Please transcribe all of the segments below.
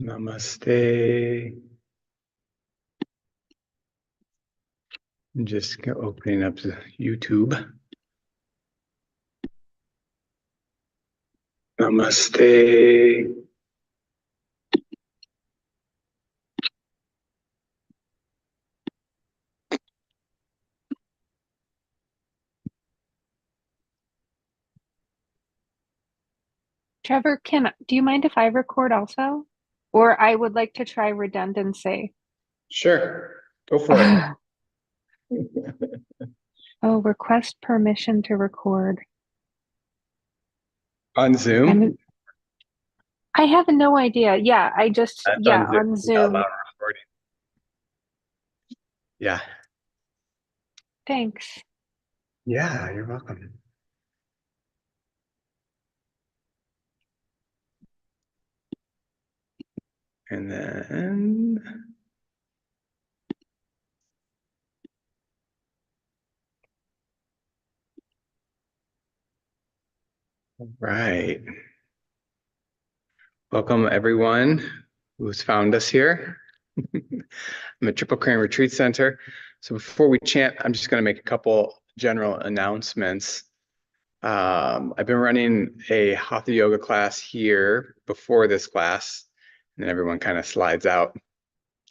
Namaste. I'm just opening up the YouTube. Namaste. Trevor, do you mind if I record also? Or I would like to try redundancy. Sure, go for it. Oh, request permission to record. On Zoom? I'm I have no idea. Yeah, That's yeah, on Zoom. on We got a Zoom. loud recording. Yeah. Thanks. Yeah, you're welcome. And then, right. Welcome everyone who's found us here. I'm at Triple Crane Retreat Center. So before we chant, I'm just going to make a couple general announcements. I've been running a Hatha yoga class here before this class, and then everyone kind of slides out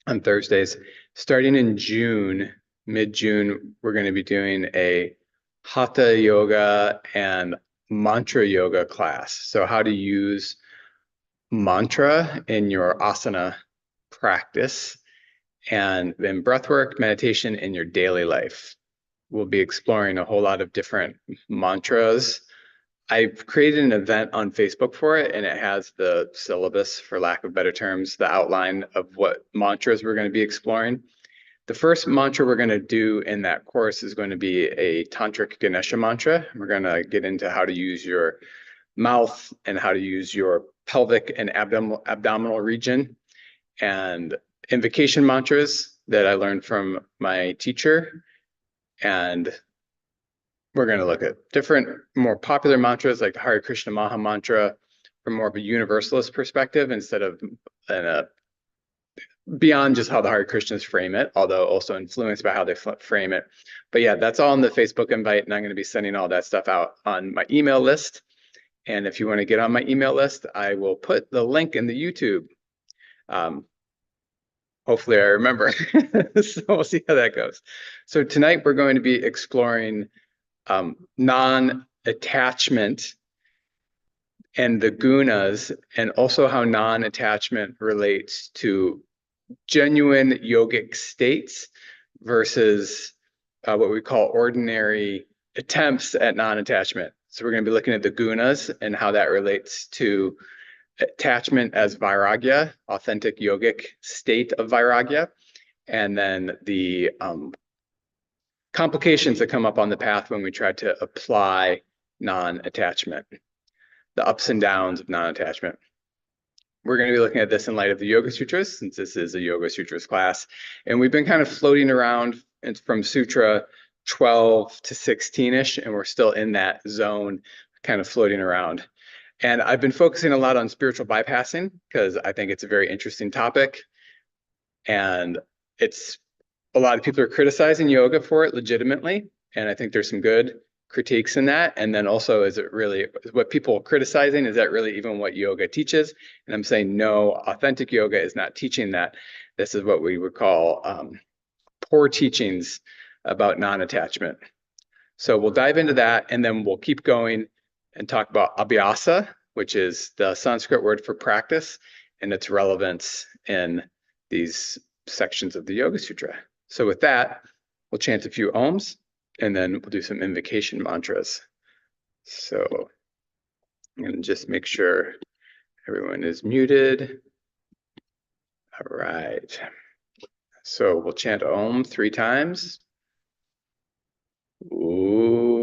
on Thursdays. Starting in June, mid-June, we're going to be doing a Hatha yoga and mantra yoga class. So how to use mantra in your asana practice, and then breathwork, meditation in your daily life. We'll be exploring a whole lot of different mantras. I've created an event on Facebook for it, and it has the syllabus, for lack of better terms, the outline of what mantras we're going to be exploring. The first mantra we're going to do in that course is going to be a tantric Ganesha mantra. We're going to get into how to use your mouth and how to use your pelvic and abdominal region, and invocation mantras that I learned from my teacher. And we're going to look at different, more popular mantras like the Hare Krishna Maha Mantra from more of a universalist perspective instead of beyond just how the Hare Krishnas frame it, although also influenced by how they frame it. But yeah, that's all in the Facebook invite, and I'm going to be sending all that stuff out on my email list. And if you want to get on my email list, I will put the link in the YouTube. Hopefully I remember. So we'll see how that goes. So tonight we're going to be exploring non-attachment and the gunas, and also how non-attachment relates to genuine yogic states versus what we call ordinary attempts at non-attachment. So we're going to be looking at the gunas and how that relates to attachment as vairagya, authentic yogic state of vairagya, and then the complications that come up on the path when we try to apply non-attachment, the ups and downs of non-attachment. We're going to be looking at this in light of the Yoga Sutras, since this is a Yoga Sutras class. And we've been kind of floating around from Sutra 12 to 16-ish, and we're still in that zone, kind of floating around. And I've been focusing a lot on spiritual bypassing because I think it's a very interesting topic. And it's a lot of people are criticizing yoga for it legitimately. And I think there's some good critiques in that. And then also, is it really what people are criticizing? Is that really even what yoga teaches? And I'm saying, no, authentic yoga is not teaching that. This is what we would call poor teachings about non-attachment. So we'll dive into that, and then we'll keep going and talk about abhyasa, which is the Sanskrit word for practice, and its relevance in these sections of the Yoga Sutra. So with that, we'll chant a few ohms, and then we'll do some invocation mantras. So I'm going to just make sure everyone is muted. All right. So we'll chant Om 3 times. Ooh.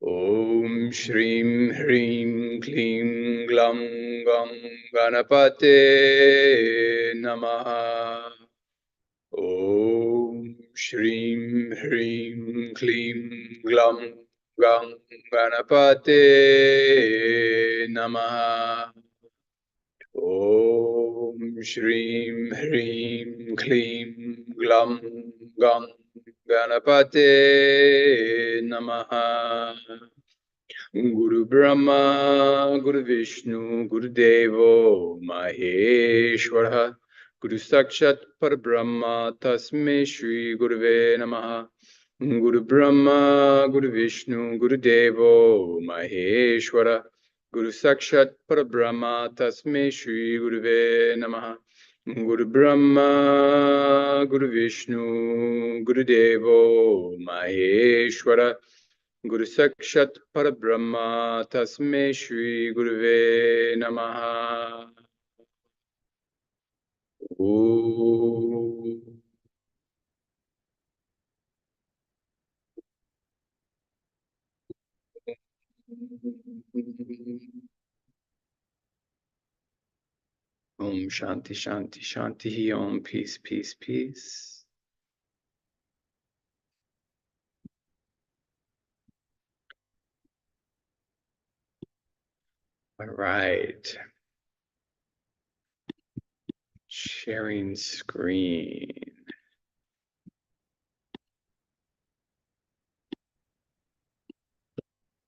Om Shrim Hrim Klim Glam Gam Ganapate Namaha. Om Shrim Hrim Klim Glam Gam Ganapate Namaha. Om Shrim Hrim Klim Glam Gam Ganapate Namaha. Guru Brahma, Guru Vishnu, Guru Devo, Maheshwara, Guru Sakshat Parabrahma, Tasme Shri Guruve Namaha. Guru Brahma, Guru Vishnu, Guru Devo, Maheshwara, Guru Sakshat Parabrahma, Tasme Shri Guruve Namaha. Guru Brahma, Guru Vishnu, Guru Devo, Maheshwara, Guru Sakshat Parabrahma Tasme Shri Guruve Namaha. Om Shanti Shanti Shanti Om Peace Peace Peace. All right. Sharing screen.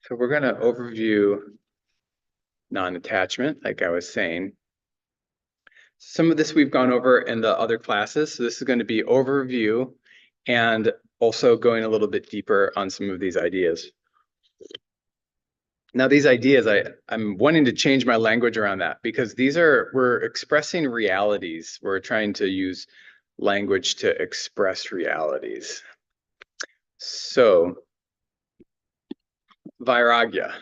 So we're going to overview non-attachment, like I was saying. Some of this we've gone over in the other classes. So this is going to be overview and also going a little bit deeper on some of these ideas. Now, these ideas, I'm wanting to change my language around that because we're expressing realities. We're trying to use language to express realities. So, vairagya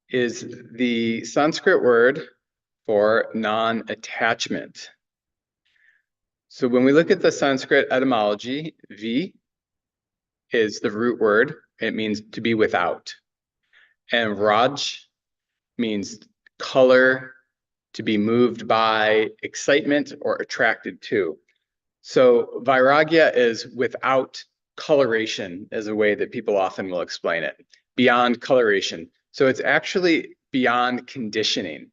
is the Sanskrit word for non-attachment. So when we look at the Sanskrit etymology, vi is the root word. It means to be without. And raj means color, to be moved by, excitement, or attracted to. So vairagya is without coloration, as a way that people often will explain it, beyond coloration. So it's actually beyond conditioning.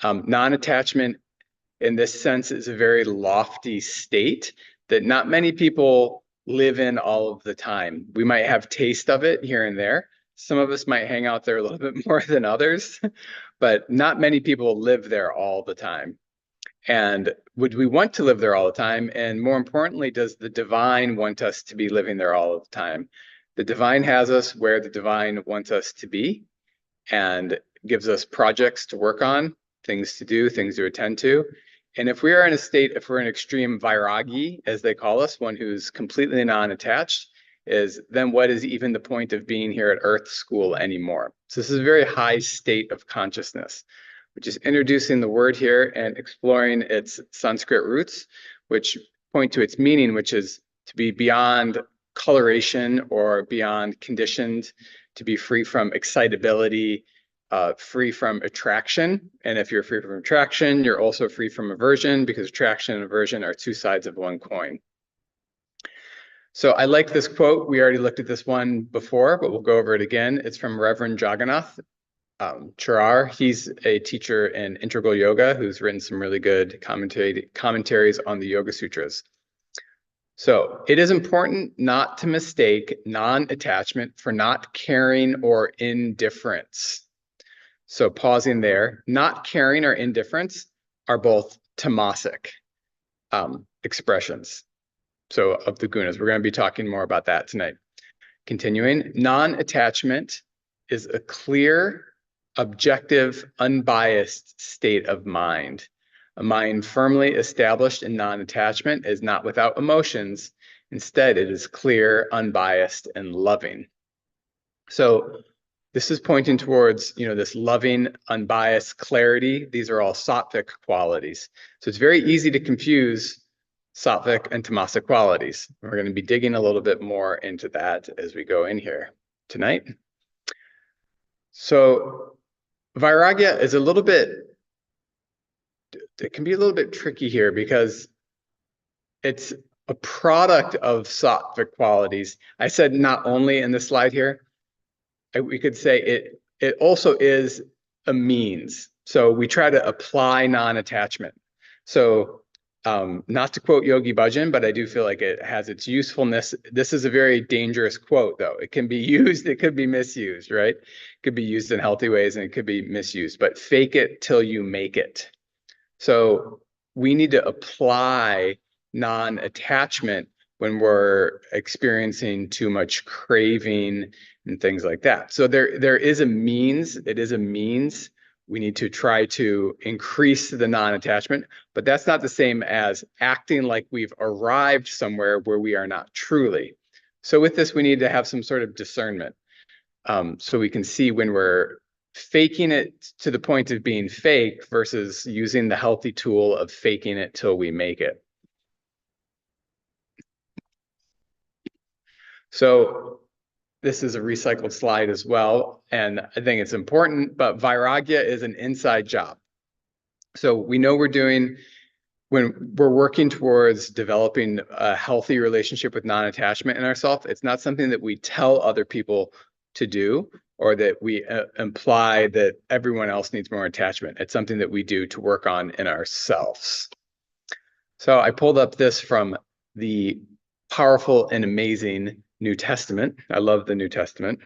Non-attachment in this sense is a very lofty state that not many people live in all of the time. We might have taste of it here and there. Some of us might hang out there a little bit more than others, but not many people live there all the time. And would we want to live there all the time? And more importantly, does the divine want us to be living there all the time? The divine has us where the divine wants us to be and gives us projects to work on, things to do, things to attend to. And if we are in a state, if we're an extreme vairagi, as they call us, one who's completely non-attached, then what is even the point of being here at Earth School anymore? So this is a very high state of consciousness, which is introducing the word here and exploring its Sanskrit roots, which point to its meaning, which is to be beyond coloration or beyond conditioned, to be free from excitability, free from attraction. And if you're free from attraction, you're also free from aversion, because attraction and aversion are two sides of one coin. So I like this quote. We already looked at this one before, but we'll go over it again. It's from Reverend Jagannath Charar. He's a teacher in integral yoga who's written some really good commentaries on the Yoga Sutras. So it is important not to mistake non-attachment for not caring or indifference. So pausing there, not caring or indifference are both tamasic expressions. So of the gunas, we're going to be talking more about that tonight. Continuing, non-attachment is a clear, objective, unbiased state of mind. A mind firmly established in non-attachment is not without emotions. Instead, it is clear, unbiased, and loving. So this is pointing towards, this loving, unbiased clarity. These are all sattvic qualities. So it's very easy to confuse sattvic and tamasic qualities. We're going to be digging a little bit more into that as we go in here tonight. So vairagya is it can be a little bit tricky here because it's a product of sattvic qualities. I said not only in the slide here, we could say it also is a means. So we try to apply non-attachment. So not to quote Yogi Bhajan, but I do feel like it has its usefulness. This is a very dangerous quote, though. It can be used, it could be misused, right? It could be used in healthy ways and it could be misused, but fake it till you make it. So we need to apply non-attachment when we're experiencing too much craving and things like that. So there is a means, it is a means. We need to try to increase the non-attachment, but that's not the same as acting like we've arrived somewhere where we are not truly. So with this, we need to have some sort of discernment. So we can see when we're faking it to the point of being fake versus using the healthy tool of faking it till we make it. So this is a recycled slide as well, and I think it's important, but vairagya is an inside job. So we know when we're working towards developing a healthy relationship with non-attachment in ourselves, it's not something that we tell other people to do or that we imply that everyone else needs more attachment. It's something that we do to work on in ourselves. So I pulled up this from the powerful and amazing New Testament. I love the New Testament,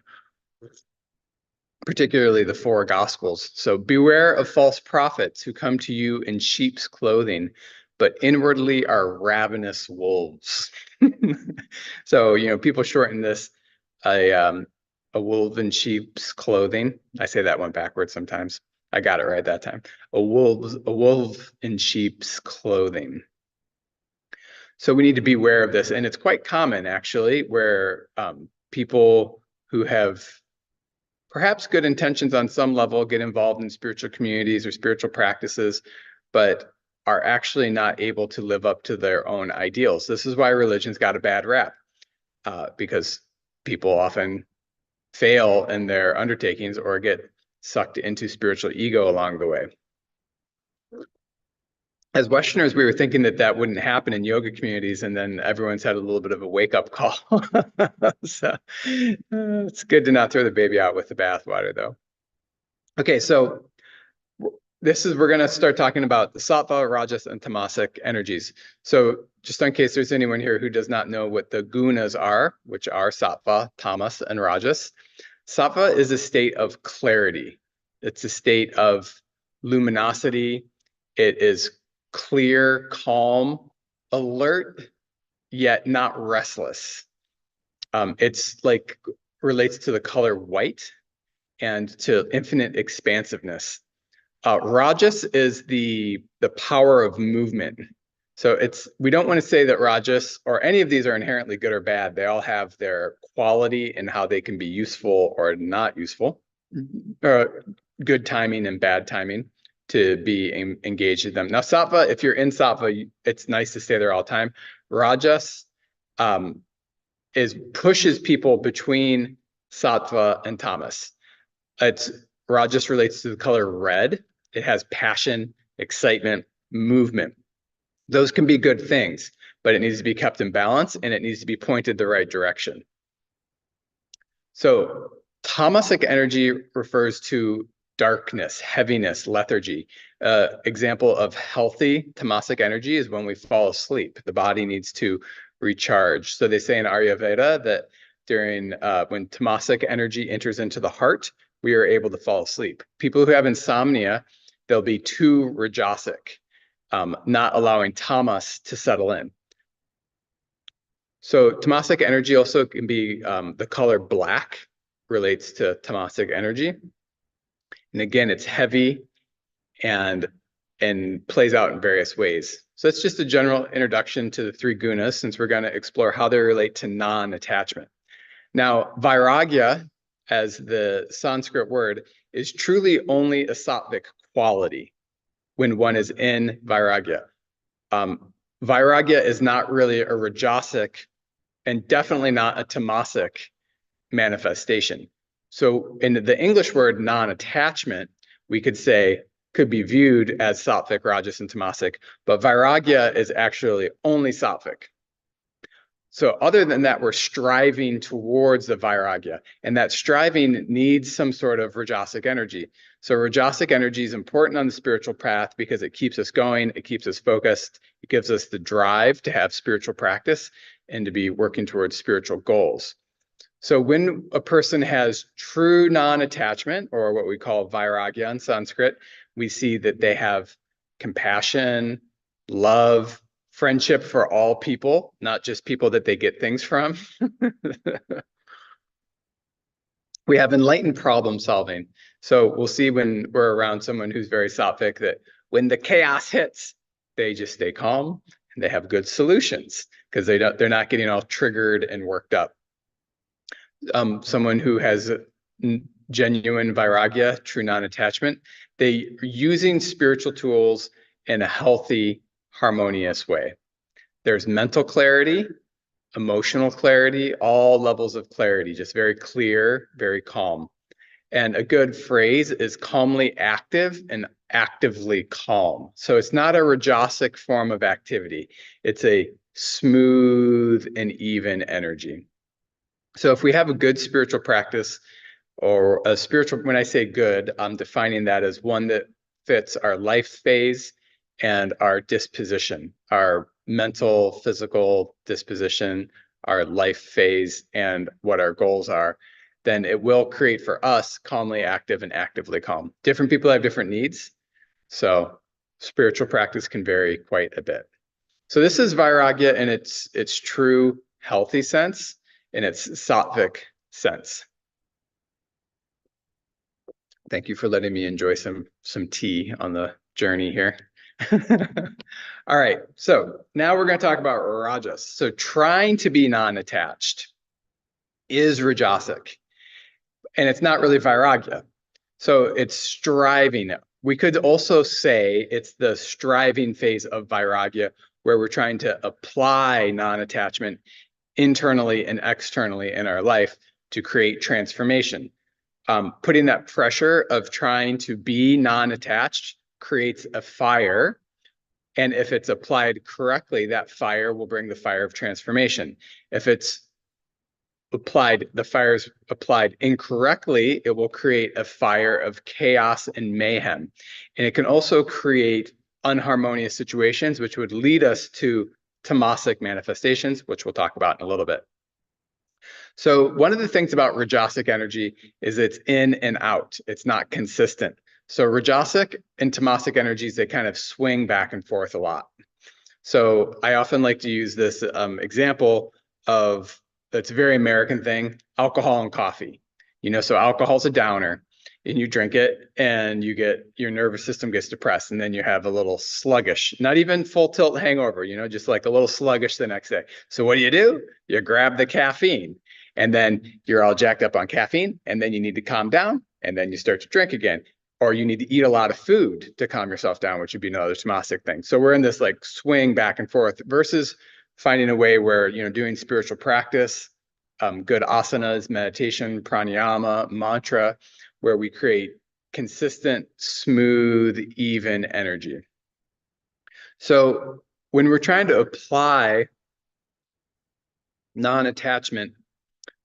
particularly the four Gospels. So beware of false prophets who come to you in sheep's clothing, but inwardly are ravenous wolves. So, people shorten this a wolf in sheep's clothing. I say that one backwards sometimes. I got it right that time. A wolf in sheep's clothing. So we need to be aware of this. And it's quite common, actually, where people who have perhaps good intentions on some level get involved in spiritual communities or spiritual practices, but are actually not able to live up to their own ideals. This is why religion's got a bad rap, because people often fail in their undertakings or get sucked into spiritual ego along the way. As Westerners, we were thinking that wouldn't happen in yoga communities, and then everyone's had a little bit of a wake-up call. So it's good to not throw the baby out with the bathwater, though. Okay, so we're going to start talking about the sattva, rajas, and tamasic energies. So just in case there's anyone here who does not know what the gunas are, which are sattva, tamas, and rajas, sattva is a state of clarity. It's a state of luminosity. It is clear, calm, alert, yet not restless. It's like relates to the color white and to infinite expansiveness. Rajas is the power of movement. So we don't want to say that rajas or any of these are inherently good or bad. They all have their quality and how they can be useful or not useful, good timing and bad timing to be engaged in them. Now, sattva, if you're in sattva, it's nice to stay there all the time. Rajas pushes people between sattva and tamas. Rajas relates to the color red. It has passion, excitement, movement. Those can be good things, but it needs to be kept in balance and it needs to be pointed the right direction. So tamasic energy refers to darkness, heaviness, lethargy. Example of healthy tamasic energy is when we fall asleep. The body needs to recharge. So they say in Ayurveda that when tamasic energy enters into the heart, we are able to fall asleep. People who have insomnia, they'll be too rajasic, not allowing tamas to settle in. So tamasic energy also can be the color black relates to tamasic energy. And again, it's heavy and and plays out in various ways. So that's just a general introduction to the three gunas, since we're going to explore how they relate to non-attachment. Now, vairagya, as the Sanskrit word, is truly only a sattvic quality when one is in vairagya. Vairagya is not really a rajasic and definitely not a tamasic manifestation. So in the English word non-attachment, we could say could be viewed as sattvic, rajas, and tamasic, but vairagya is actually only sattvic. So other than that, we're striving towards the vairagya, and that striving needs some sort of rajasic energy. So rajasic energy is important on the spiritual path because it keeps us going, it keeps us focused, it gives us the drive to have spiritual practice and to be working towards spiritual goals. So when a person has true non-attachment, or what we call vairagya in Sanskrit, we see that they have compassion, love, friendship for all people, not just people that they get things from. We have enlightened problem solving. So we'll see when we're around someone who's very sattvic that when the chaos hits, they just stay calm and they have good solutions because they're not getting all triggered and worked up. Someone who has genuine vairagya, true non-attachment, they are using spiritual tools in a healthy, harmonious way. There's mental clarity, emotional clarity, all levels of clarity, just very clear, very calm. And a good phrase is calmly active and actively calm. So it's not a rajasic form of activity. It's a smooth and even energy. So if we have a good spiritual practice, or a spiritual, when I say good, I'm defining that as one that fits our life phase and our disposition, our mental, physical disposition, our life phase, and what our goals are, then it will create for us calmly active and actively calm. Different people have different needs, so spiritual practice can vary quite a bit. So this is vairagya in its true healthy sense, in its sattvic sense. Thank you for letting me enjoy some tea on the journey here. All right, so now we're going to talk about rajas. So trying to be non-attached is rajasic, and it's not really vairagya. So it's striving. We could also say it's the striving phase of vairagya, where we're trying to apply non-attachment internally and externally in our life to create transformation. Putting that pressure of trying to be non-attached creates a fire. And if it's applied correctly, that fire will bring the fire of transformation. If it's applied, the fire is applied incorrectly, it will create a fire of chaos and mayhem. And it can also create unharmonious situations, which would lead us to tamasic manifestations, which we'll talk about in a little bit. So one of the things about rajasic energy is it's in and out. It's not consistent. So rajasic and tamasic energies, they kind of swing back and forth a lot. So I often like to use this example of, that's a very American thing, alcohol and coffee. You know, so alcohol's a downer, and you drink it and you get, your nervous system gets depressed, and then you have a little sluggish, not even full tilt hangover, you know, just like a little sluggish the next day. So what do? You grab the caffeine, and then you're all jacked up on caffeine, and then you need to calm down, and then you start to drink again. Or you need to eat a lot of food to calm yourself down, which would be another tamasic thing. So we're in this like swing back and forth versus finding a way where, you know, doing spiritual practice, good asanas, meditation, pranayama, mantra, where we create consistent, smooth, even energy. So when we're trying to apply non-attachment,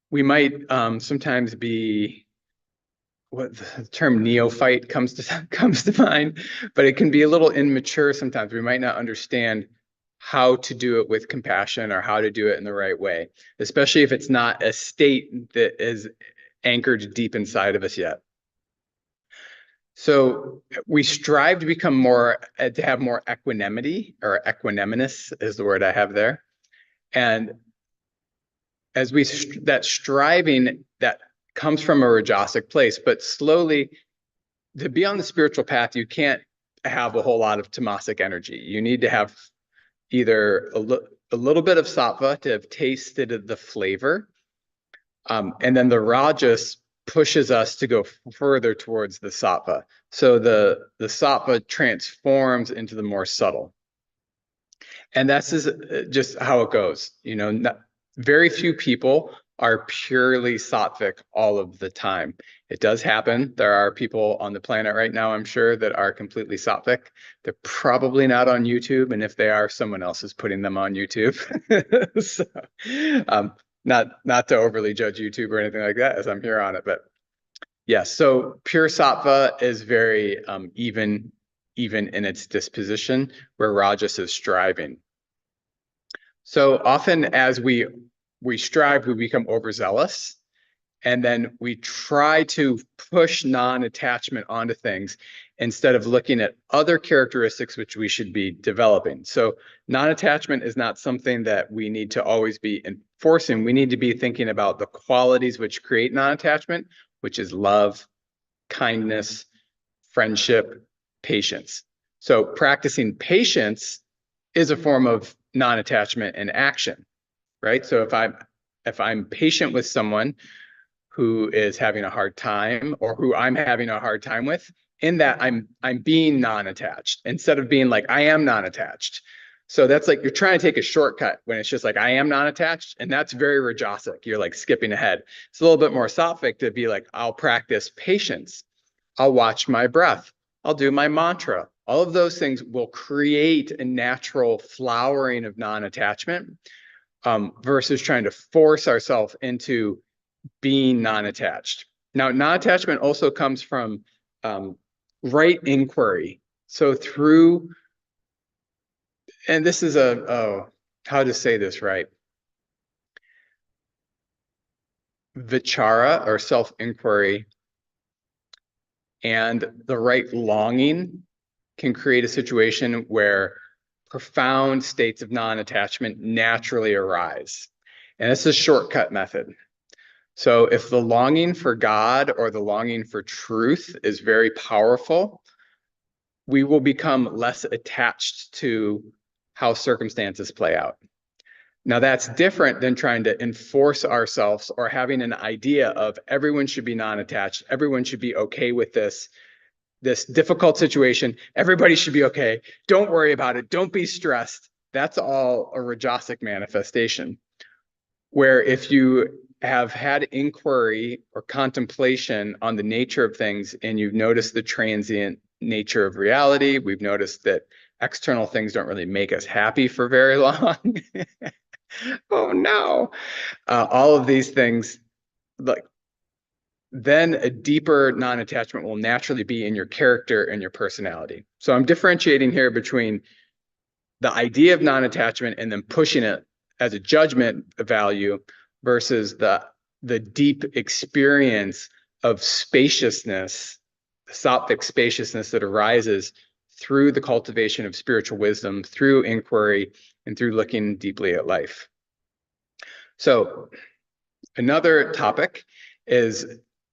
we might sometimes be, what the term neophyte comes to mind, but it can be a little immature sometimes. We might not understand how to do it with compassion or how to do it in the right way, especially if it's not a state that is anchored deep inside of us yet. So we strive to become more, to have more equanimity, or equanimous is the word I have there. And as we, that striving, that comes from a rajasic place, but slowly, to be on the spiritual path, you can't have a whole lot of tamasic energy. You need to have either a little bit of sattva to have tasted the flavor. And then the rajas pushes us to go further towards the sattva. So the sattva transforms into the more subtle. And that's just how it goes. Very few people are purely sattvic all of the time. It does happen. There are people on the planet right now, I'm sure, that are completely sattvic. They're probably not on YouTube, and if they are, someone else is putting them on YouTube. So, not to overly judge YouTube or anything like that, as I'm here on it, but yes. So pure sattva is very even in its disposition, where rajas is striving. So often as we strive, we become overzealous, and then we try to push non-attachment onto things instead of looking at other characteristics which we should be developing. So non-attachment is not something that we need to always be enforcing. We need to be thinking about the qualities which create non-attachment, which is love, kindness, friendship, patience. So practicing patience is a form of non-attachment and action, right? So if I'm patient with someone who is having a hard time, or who I'm having a hard time with, in that I'm being non-attached instead of being like I am non-attached. So that's like you're trying to take a shortcut when it's just like I am non-attached, and that's very rajasic. You're like skipping ahead. It's a little bit more sattvic to be like, I'll practice patience. I'll watch my breath. I'll do my mantra. All of those things will create a natural flowering of non-attachment, versus trying to force ourselves into being non-attached. Now, non-attachment also comes from right inquiry. So through, and this is how to say this right? Vichara, or self-inquiry, and the right longing can create a situation where profound states of non-attachment naturally arise. And it's a shortcut method. So if the longing for God or the longing for truth is very powerful, we will become less attached to how circumstances play out. Now, that's different than trying to enforce ourselves or having an idea of everyone should be non-attached, everyone should be okay with this difficult situation, everybody should be okay, don't worry about it, don't be stressed. That's all a rajasic manifestation. Where if you have had inquiry or contemplation on the nature of things, and you've noticed the transient nature of reality, we've noticed that external things don't really make us happy for very long. Oh no. All of these things, like, then a deeper non-attachment will naturally be in your character and your personality. So I'm differentiating here between the idea of non-attachment and then pushing it as a judgment value versus the deep experience of spaciousness, the sattvic spaciousness that arises through the cultivation of spiritual wisdom, through inquiry, and through looking deeply at life. So another topic is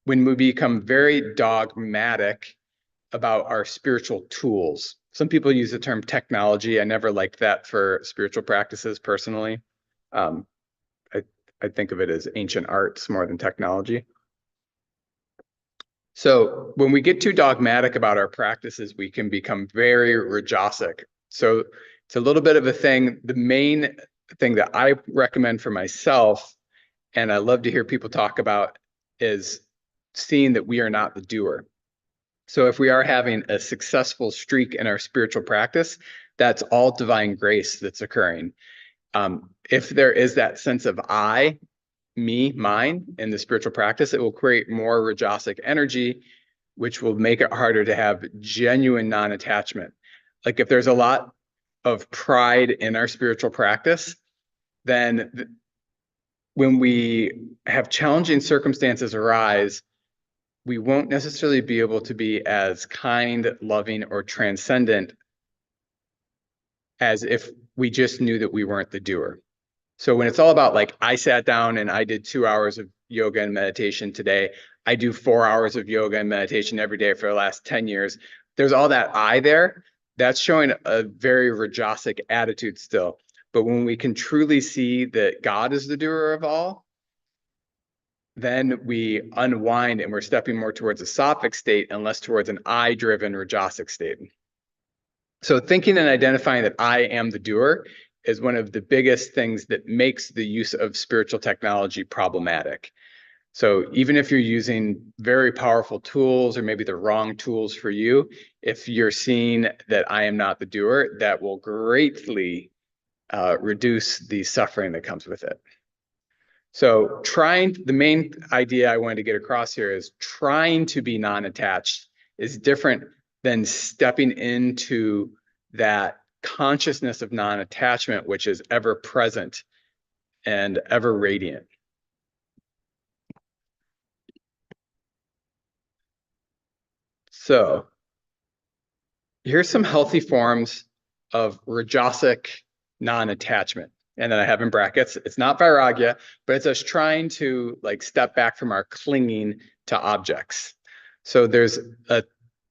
when we become very dogmatic about our spiritual tools. Some people use the term technology. I never liked that for spiritual practices personally. I think of it as ancient arts more than technology. So when we get too dogmatic about our practices, we can become very rajasic. So it's a little bit of a thing. The main thing that I recommend for myself, and I love to hear people talk about, is seeing that we are not the doer. So if we are having a successful streak in our spiritual practice, that's all divine grace that's occurring. If there is that sense of I, me, mine in the spiritual practice, it will create more rajasic energy, which will make it harder to have genuine non-attachment. Like if there's a lot of pride in our spiritual practice, then when we have challenging circumstances arise, we won't necessarily be able to be as kind, loving, or transcendent as if we just knew that we weren't the doer. So when it's all about like, I sat down and I did 2 hours of yoga and meditation today, I do 4 hours of yoga and meditation every day for the last 10 years, there's all that I there. That's showing a very Rajasic attitude still. But when we can truly see that God is the doer of all, then we unwind and we're stepping more towards a sattvic state and less towards an I-driven Rajasic state. So thinking and identifying that I am the doer is one of the biggest things that makes the use of spiritual technology problematic. So even if you're using very powerful tools or maybe the wrong tools for you, if you're seeing that I am not the doer, that will greatly reduce the suffering that comes with it. So the main idea I wanted to get across here is trying to be non-attached is different than stepping into that consciousness of non-attachment, which is ever present and ever radiant. So here's some healthy forms of Rajasic non-attachment. And then I have in brackets, it's not vairagya, but it's us trying to like step back from our clinging to objects. So there's a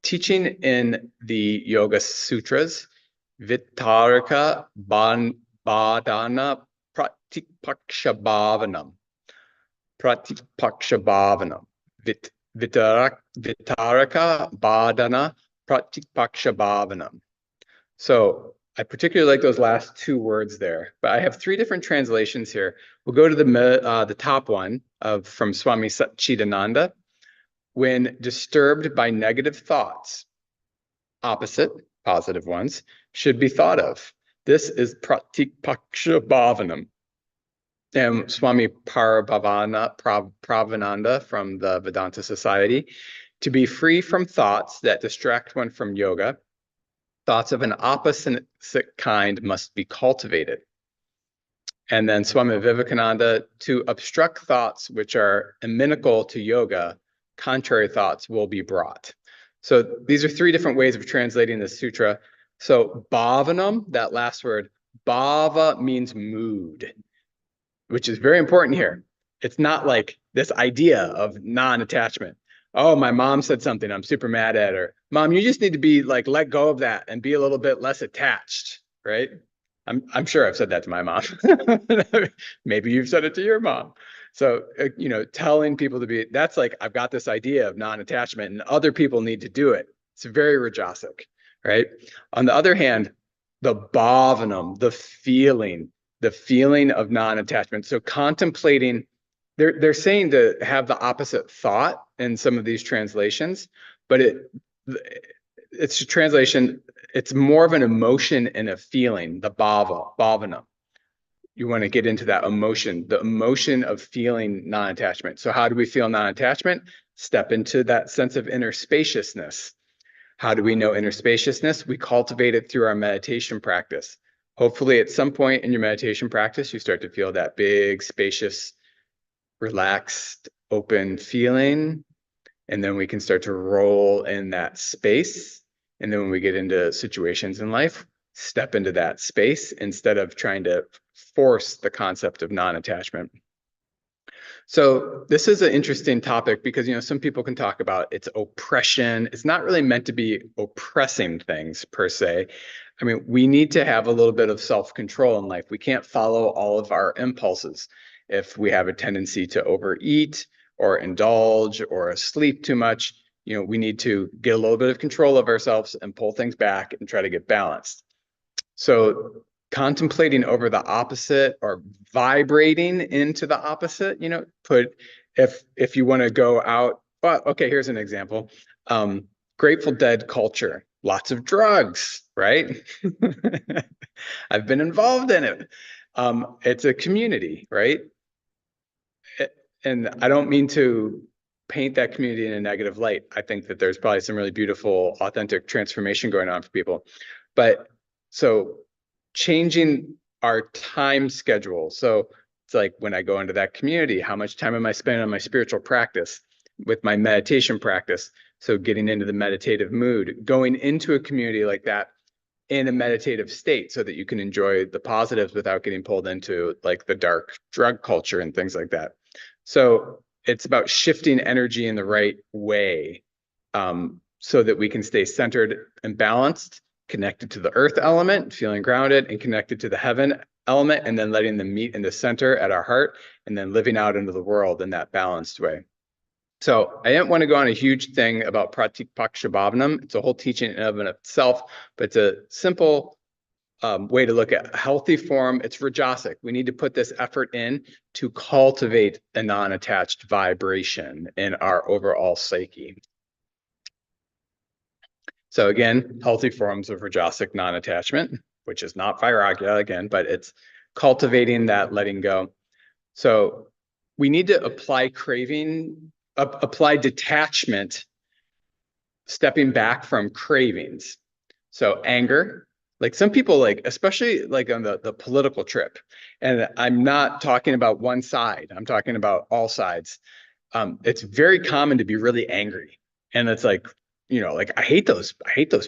teaching in the Yoga Sutras, Vitarika Badana Pratipakshabhavanam. Pratipakshabhavanam. Vitarika Badana Pratipakshabhavanam. So I particularly like those last two words there, but I have three different translations here. We'll go to the top one from Swami Satchidananda. When disturbed by negative thoughts, opposite, positive ones, should be thought of. This is Pratipakshabhavanam. And Swami Pravananda from the Vedanta Society, to be free from thoughts that distract one from yoga, thoughts of an opposite kind must be cultivated. And then Swami Vivekananda, to obstruct thoughts which are inimical to yoga, contrary thoughts will be brought. So these are three different ways of translating the sutra. So bhavanam, that last word, bhava means mood, which is very important here. It's not like this idea of non-attachment. Oh, my mom said something, I'm super mad at her. Mom, you just need to be like, let go of that and be a little bit less attached, right? I'm sure I've said that to my mom. Maybe you've said it to your mom. So, telling people to be, that's like, I've got this idea of non-attachment and other people need to do it. It's very Rajasic, right? On the other hand, the bhavanam, the feeling of non-attachment. So contemplating, they're saying to have the opposite thought in some of these translations, but it's a translation, it's more of an emotion and a feeling, the bhavana. You want to get into that emotion, the emotion of feeling non-attachment. So how do we feel non-attachment? Step into that sense of inner spaciousness. How do we know inner spaciousness? We cultivate it through our meditation practice. Hopefully at some point in your meditation practice, you start to feel that big, spacious, relaxed, open feeling. And then we can start to roll in that space. And then when we get into situations in life, step into that space instead of trying to force the concept of non-attachment. So this is an interesting topic because, some people can talk about it's oppression. It's not really meant to be oppressing things per se. I mean, we need to have a little bit of self-control in life. We can't follow all of our impulses. If we have a tendency to overeat or indulge or sleep too much, we need to get a little bit of control of ourselves and pull things back and try to get balanced. So contemplating over the opposite or vibrating into the opposite, if you want to go out, well, okay, here's an example. Grateful Dead culture, lots of drugs, right? I've been involved in it. It's a community, right? And I don't mean to paint that community in a negative light. I think that there's probably some really beautiful, authentic transformation going on for people. But so changing our time schedule. So it's like when I go into that community, how much time am I spending on my spiritual practice with my meditation practice? So getting into the meditative mood, going into a community like that in a meditative state so that you can enjoy the positives without getting pulled into like the dark drug culture and things like that. So it's about shifting energy in the right way. so that we can stay centered and balanced, connected to the earth element, feeling grounded, and connected to the heaven element, and then letting them meet in the center at our heart, and then living out into the world in that balanced way. So I didn't want to go on a huge thing about Pratipakshabhavanam. It's a whole teaching in and of itself, but it's a simple way to look at a healthy form. It's rajasic. We need to put this effort in to cultivate a non-attached vibration in our overall psyche. So again, healthy forms of rajasic non-attachment, which is not vairagya again, but it's cultivating that letting go. So we need to apply apply detachment, stepping back from cravings. So anger, like some people like, especially like on the political trip, and I'm not talking about one side, I'm talking about all sides. It's very common to be really angry. And it's like, like I hate those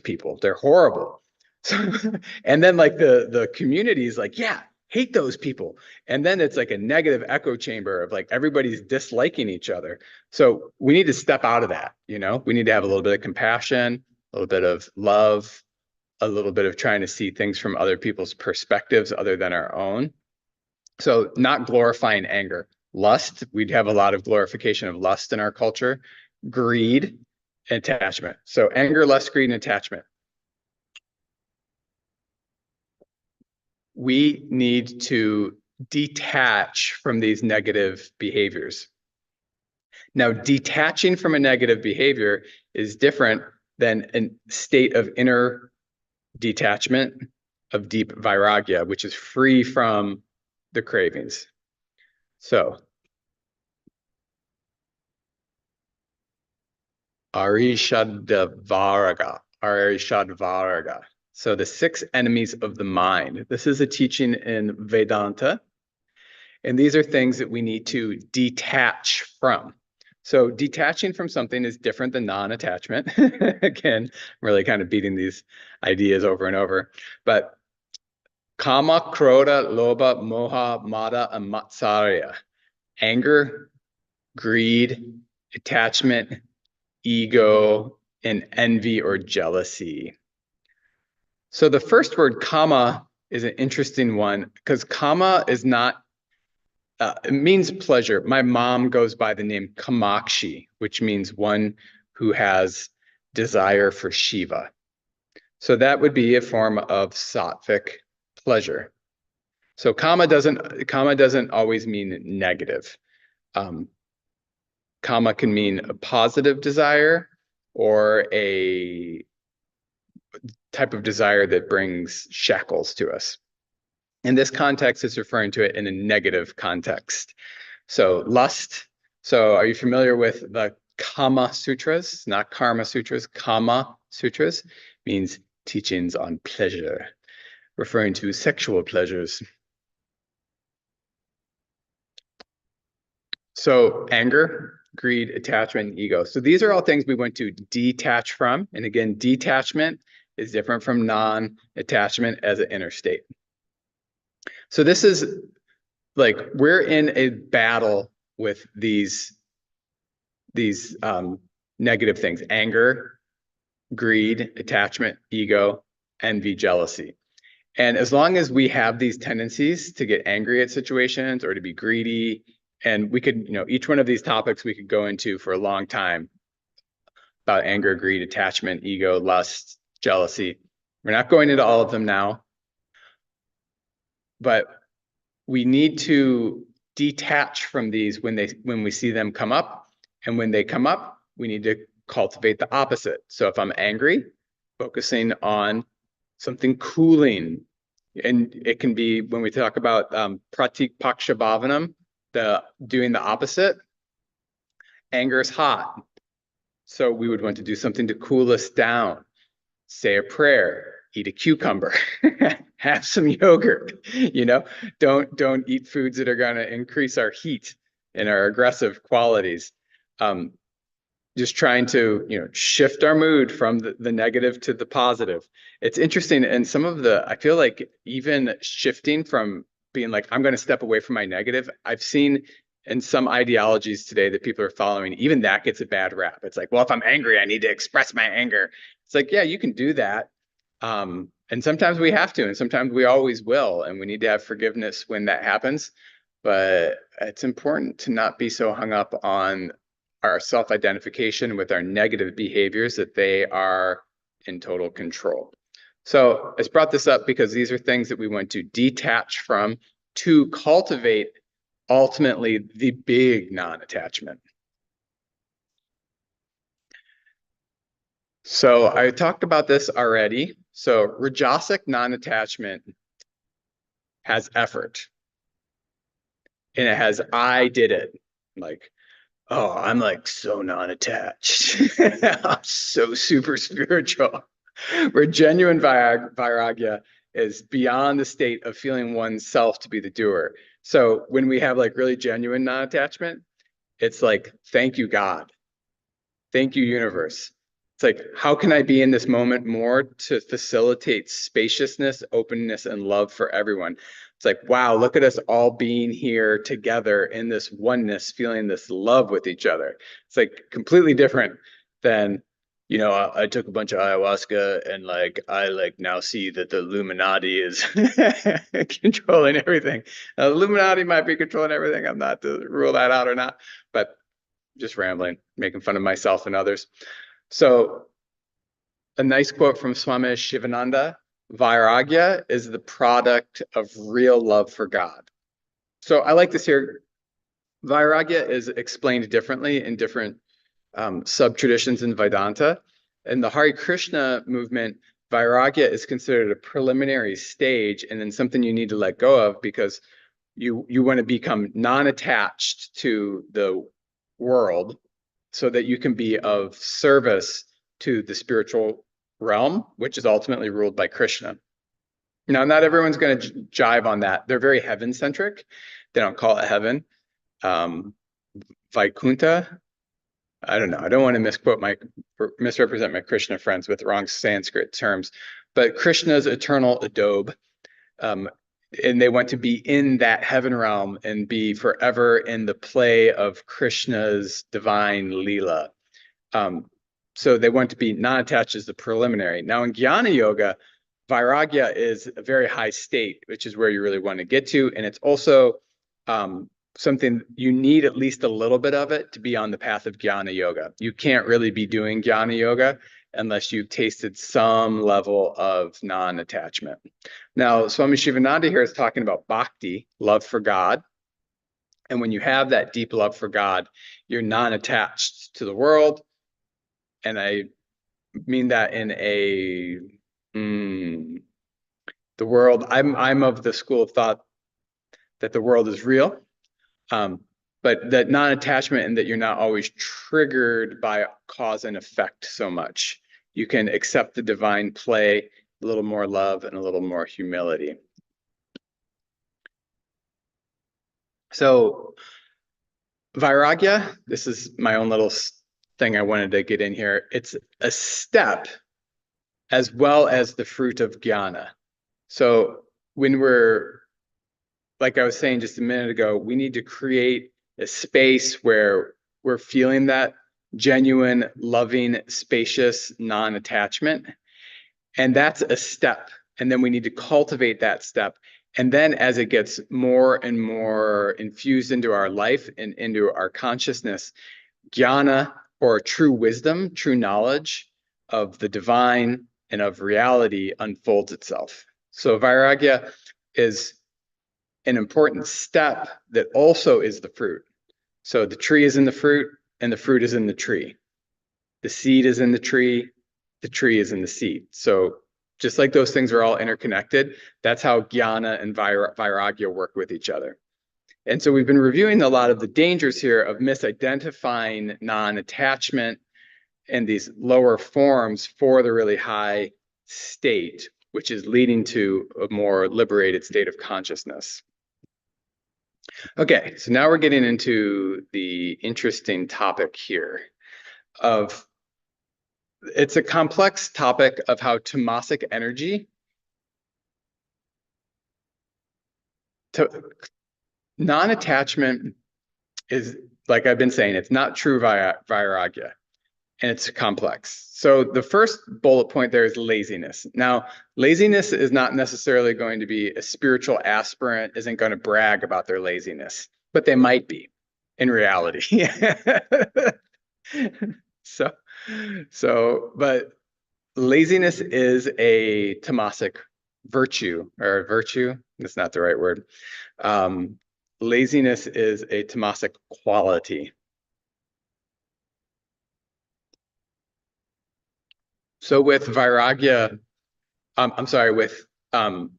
people. They're horrible. So, and then like the community is like, yeah, hate those people. And then it's like a negative echo chamber of like everybody's disliking each other. So we need to step out of that, we need to have a little bit of compassion, a little bit of love, a little bit of trying to see things from other people's perspectives other than our own. So not glorifying anger. Lust, we'd have a lot of glorification of lust in our culture. Greed, attachment. So anger, lust, greed, and attachment. We need to detach from these negative behaviors. Now, detaching from a negative behavior is different than a state of inner detachment, of deep vairagya, which is free from the cravings. So, Arishadvaraga. So the 6 enemies of the mind. This is a teaching in Vedanta. And these are things that we need to detach from. So detaching from something is different than non-attachment. Again, really kind of beating these ideas over and over. But kama, krodha, lobha, moha, mada, and matsarya. Anger, greed, attachment, ego, and envy or jealousy. So the first word, kama, is an interesting one because kama is not, it means pleasure. My mom goes by the name Kamakshi, which means one who has desire for Shiva. So that would be a form of sattvic pleasure. So kama doesn't always mean negative. Kama can mean a positive desire or a type of desire that brings shackles to us. In this context, it's referring to it in a negative context. So lust. So are you familiar with the Kama Sutras? Not Karma Sutras. Kama Sutras means teachings on pleasure, referring to sexual pleasures. So anger, greed, attachment, and ego. So these are all things we want to detach from. And again, detachment is different from non-attachment as an inner state. So this is like we're in a battle with these negative things: anger, greed, attachment, ego, envy, jealousy. And as long as we have these tendencies to get angry at situations or to be greedy, and we could, each one of these topics we could go into for a long time about anger, greed, attachment, ego, lust, jealousy. We're not going into all of them now, but we need to detach from these when we see them come up. And when they come up, we need to cultivate the opposite. So if I'm angry, focusing on something cooling. And it can be when we talk about Pratipakshabhavanam, doing the opposite. Anger is hot. So we would want to do something to cool us down. Say a prayer, eat a cucumber, have some yogurt, don't eat foods that are going to increase our heat and our aggressive qualities. Just trying to, shift our mood from the negative to the positive. It's interesting. And I feel like even shifting from being like, I'm going to step away from my negative, I've seen and some ideologies today that people are following, even that gets a bad rap. It's like, well, if I'm angry, I need to express my anger. It's like, yeah, you can do that. And sometimes we have to, and sometimes we always will, and we need to have forgiveness when that happens. But it's important to not be so hung up on our self-identification with our negative behaviors that they are in total control. So I brought this up because these are things that we want to detach from to cultivate ultimately the big non-attachment. So I talked about this already. So Rajasic non-attachment has effort, and it has I did it. Like, oh, I'm like so non-attached. I'm so super spiritual. Where genuine vairagya is beyond the state of feeling oneself to be the doer. So when we have like really genuine non-attachment, it's like, thank you, God. Thank you, universe. It's like, how can I be in this moment more to facilitate spaciousness, openness, and love for everyone? It's like, wow, look at us all being here together in this oneness, feeling this love with each other. It's like completely different than, you know, I took a bunch of ayahuasca and like, I like now see that the Illuminati is controlling everything. Now, the Illuminati might be controlling everything. I'm not to rule that out or not, but just rambling, making fun of myself and others. So a nice quote from Swami Shivananda, Vairagya is the product of real love for God. So I like this here. Vairagya is explained differently in different sub-traditions in Vedanta. In the Hare Krishna movement, Vairagya is considered a preliminary stage and then something you need to let go of because you want to become non-attached to the world so that you can be of service to the spiritual realm, which is ultimately ruled by Krishna. Now, not everyone's going to jive on that. They're very heaven-centric. They don't call it heaven. Vaikuntha, I don't know. I don't want to misrepresent my Krishna friends with wrong Sanskrit terms, but Krishna's eternal adobe. And they want to be in that heaven realm and be forever in the play of Krishna's divine Leela. So they want to be non-attached as the preliminary. Now in Jnana Yoga, Vairagya is a very high state, which is where you really want to get to. And it's also something you need at least a little bit of it to be on the path of Jnana Yoga. You can't really be doing Jnana Yoga unless you've tasted some level of non-attachment. Now, Swami Shivananda here is talking about bhakti, love for God. And when you have that deep love for God, you're non-attached to the world. And I mean that in the world, I'm of the school of thought that the world is real, but that non-attachment and that you're not always triggered by cause and effect so much. You can accept the divine play, a little more love and a little more humility. So Vairagya, this is my own little thing I wanted to get in here. It's a step as well as the fruit of jnana. So when we're, like I was saying just a minute ago, we need to create a space where we're feeling that genuine, loving, spacious non-attachment. And that's a step. And then we need to cultivate that step. And then as it gets more and more infused into our life and into our consciousness, jnana, or true wisdom, true knowledge of the divine and of reality unfolds itself. So vairagya is an important step that also is the fruit. So the tree is in the fruit and the fruit is in the tree. The seed is in the tree is in the seed. So just like those things are all interconnected, that's how jnana and vairagya work with each other. And so we've been reviewing a lot of the dangers here of misidentifying non-attachment and these lower forms for the really high state, which is leading to a more liberated state of consciousness. Okay, so now we're getting into the interesting topic here of, it's a complex topic of how tamasic energy, non-attachment is, like I've been saying, it's not true vairagya, and it's complex. So the first bullet point there is laziness. Now, laziness is not necessarily going to be a spiritual aspirant, isn't going to brag about their laziness, but they might be in reality. So, but laziness is a tamasic virtue, or virtue. That's not the right word. Laziness is a tamasic quality. So with vairagya, I'm sorry, with a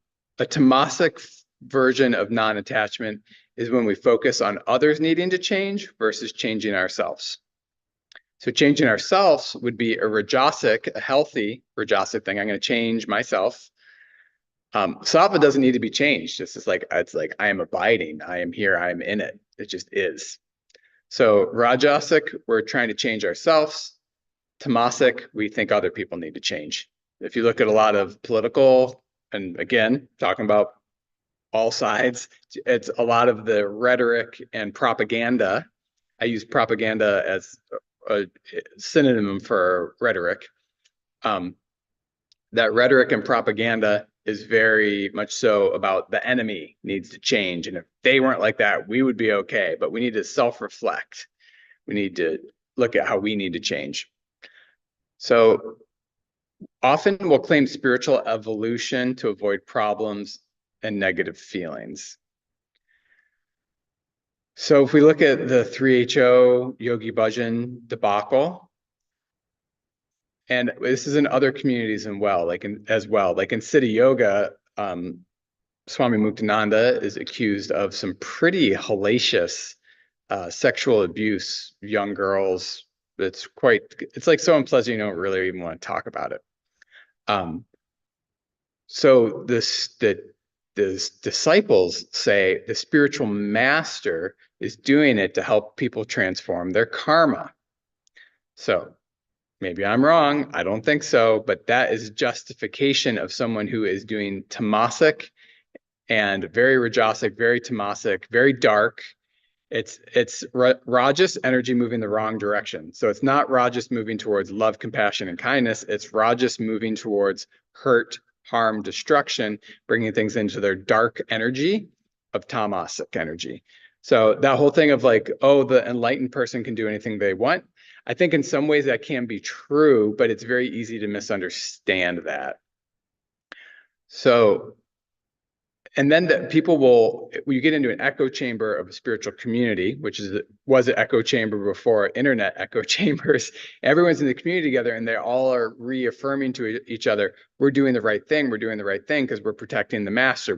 tamasic version of non-attachment is when we focus on others needing to change versus changing ourselves. So changing ourselves would be a rajasic, a healthy rajasic thing. I'm going to change myself. Sattva doesn't need to be changed. It's like I am abiding. I am here. I am in it. It just is. So rajasic, we're trying to change ourselves. Tamasic, we think other people need to change. If you look at a lot of political, and again, talking about all sides, it's a lot of the rhetoric and propaganda. I use propaganda as a synonym for rhetoric. That rhetoric and propaganda is very much so about the enemy needs to change. And if they weren't like that, we would be okay. But we need to self-reflect. We need to look at how we need to change. So often we'll claim spiritual evolution to avoid problems and negative feelings. So if we look at the 3HO Yogi Bhajan debacle, and this is in other communities as well, like in Siddha Yoga, Swami Muktananda is accused of some pretty hellacious sexual abuse of young girls. It's like so unpleasant you don't really even want to talk about it. So the disciples say the spiritual master is doing it to help people transform their karma. So maybe I'm wrong. I don't think so, but that is justification of someone who is doing tamasic and very rajasic, very tamasic, very dark. It's rajas energy moving the wrong direction. So it's not rajas moving towards love, compassion, and kindness. It's rajas moving towards hurt, harm, destruction, bringing things into their dark energy of tamasic energy. So that whole thing of like, oh, the enlightened person can do anything they want. I think in some ways that can be true, but it's very easy to misunderstand that. So, and then you get into an echo chamber of a spiritual community, which was an echo chamber before internet echo chambers. Everyone's in the community together and they all are reaffirming to each other, we're doing the right thing. We're doing the right thing because we're protecting the master.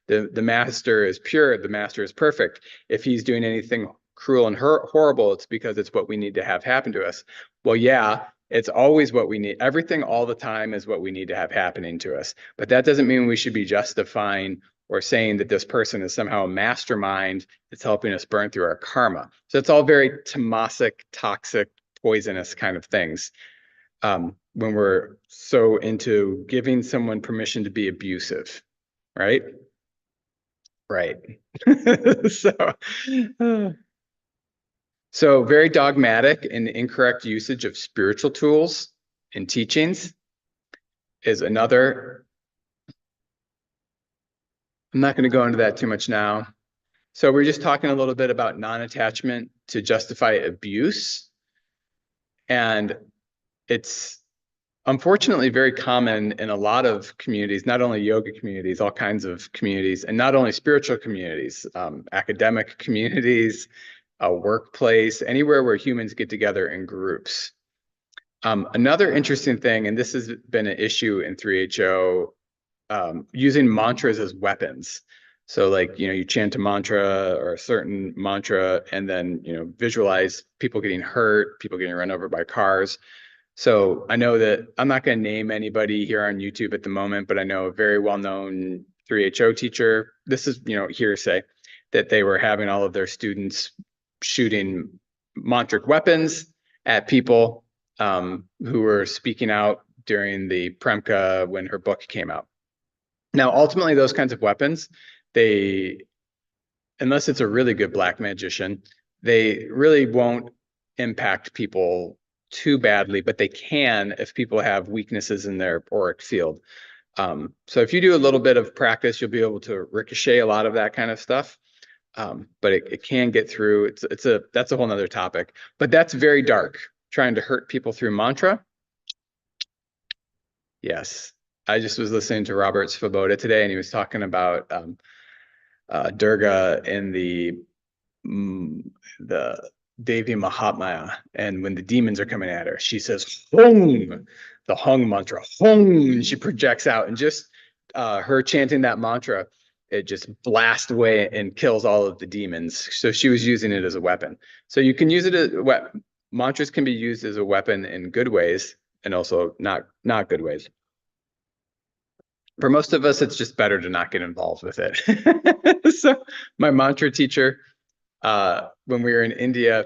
The master is pure. The master is perfect. If he's doing anything cruel and horrible, it's because it's what we need to have happen to us. Well, yeah, it's always what we need. Everything all the time is what we need to have happening to us. But that doesn't mean we should be justifying or saying that this person is somehow a mastermind that's helping us burn through our karma. So it's all very tamasic, toxic, poisonous kind of things. When we're so into giving someone permission to be abusive, right? Right. So very dogmatic and incorrect usage of spiritual tools and teachings is another. I'm not going to go into that too much now. So we're just talking a little bit about non-attachment to justify abuse. And it's unfortunately very common in a lot of communities, not only yoga communities, all kinds of communities, and not only spiritual communities, academic communities, a workplace, anywhere where humans get together in groups. Another interesting thing, and this has been an issue in 3HO, using mantras as weapons. So like, you chant a mantra or a certain mantra and then, visualize people getting hurt, people getting run over by cars. So I know that I'm not going to name anybody here on YouTube at the moment, but I know a very well-known 3HO teacher. This is, hearsay, that they were having all of their students shooting mantric weapons at people who were speaking out during the Premka when her book came out. Now, ultimately, those kinds of weapons, unless it's a really good black magician, they really won't impact people too badly, but they can if people have weaknesses in their auric field. So if you do a little bit of practice, you'll be able to ricochet a lot of that kind of stuff. But it can get through. That's a whole nother topic, but that's very dark, trying to hurt people through mantra. Yes. I just was listening to Robert Svoboda today, and he was talking about Durga in the Devi Mahatmya, and when the demons are coming at her, she says Hung, the Hung mantra, Hung, and she projects out, and just her chanting that mantra, it just blasts away and kills all of the demons. So she was using it as a weapon. So you can use it as mantras can be used as a weapon in good ways and also not good ways. For most of us, it's just better to not get involved with it. So my mantra teacher, when we were in India,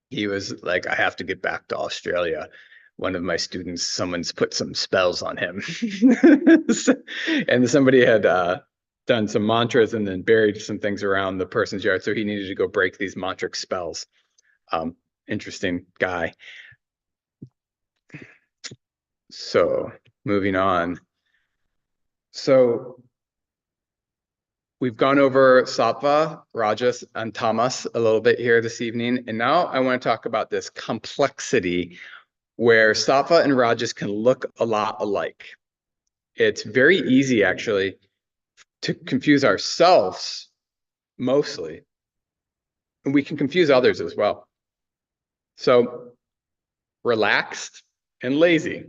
he was like, I have to get back to Australia. One of my students, someone's put some spells on him. And somebody had done some mantras and then buried some things around the person's yard. So he needed to go break these mantric spells. Interesting guy. So moving on. So we've gone over sattva, rajas, and tamas a little bit here this evening. And now I want to talk about this complexity where sattva and rajas can look a lot alike. It's very easy, actually, to confuse ourselves mostly. And we can confuse others as well. So relaxed and lazy.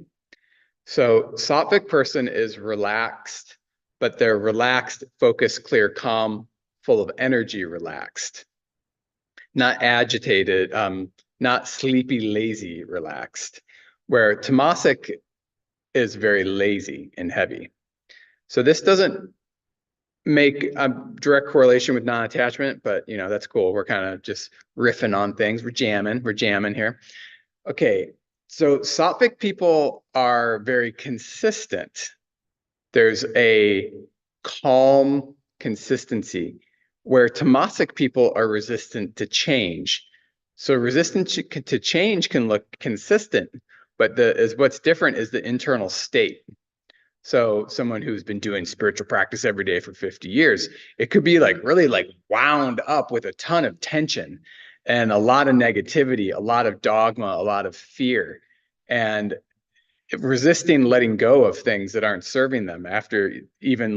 So sattvic person is relaxed, but they're relaxed, focused, clear, calm, full of energy, relaxed. Not agitated, not sleepy, lazy, relaxed. Where tamasic is very lazy and heavy. So this doesn't make a direct correlation with non-attachment, but that's cool. We're kind of just riffing on things. We're jamming here. Okay, so sattvic people are very consistent. There's a calm consistency where tamasic people are resistant to change. So resistant to change can look consistent, but what's different is the internal state. So someone who's been doing spiritual practice every day for 50 years, it could be like really like wound up with a ton of tension and a lot of negativity, a lot of dogma, a lot of fear, and resisting letting go of things that aren't serving them after even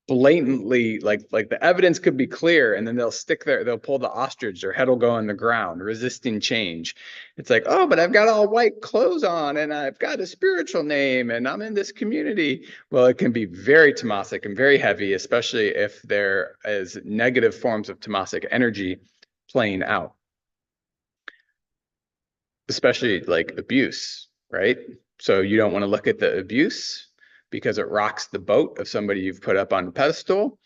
blatantly like the evidence could be clear, and then they'll pull the ostrich, their head will go on the ground, resisting change. It's like, oh, but I've got all white clothes on and I've got a spiritual name and I'm in this community. Well, it can be very tamasic and very heavy, especially if there is negative forms of tamasic energy playing out, especially like abuse, right? So you don't want to look at the abuse because it rocks the boat of somebody you've put up on a pedestal.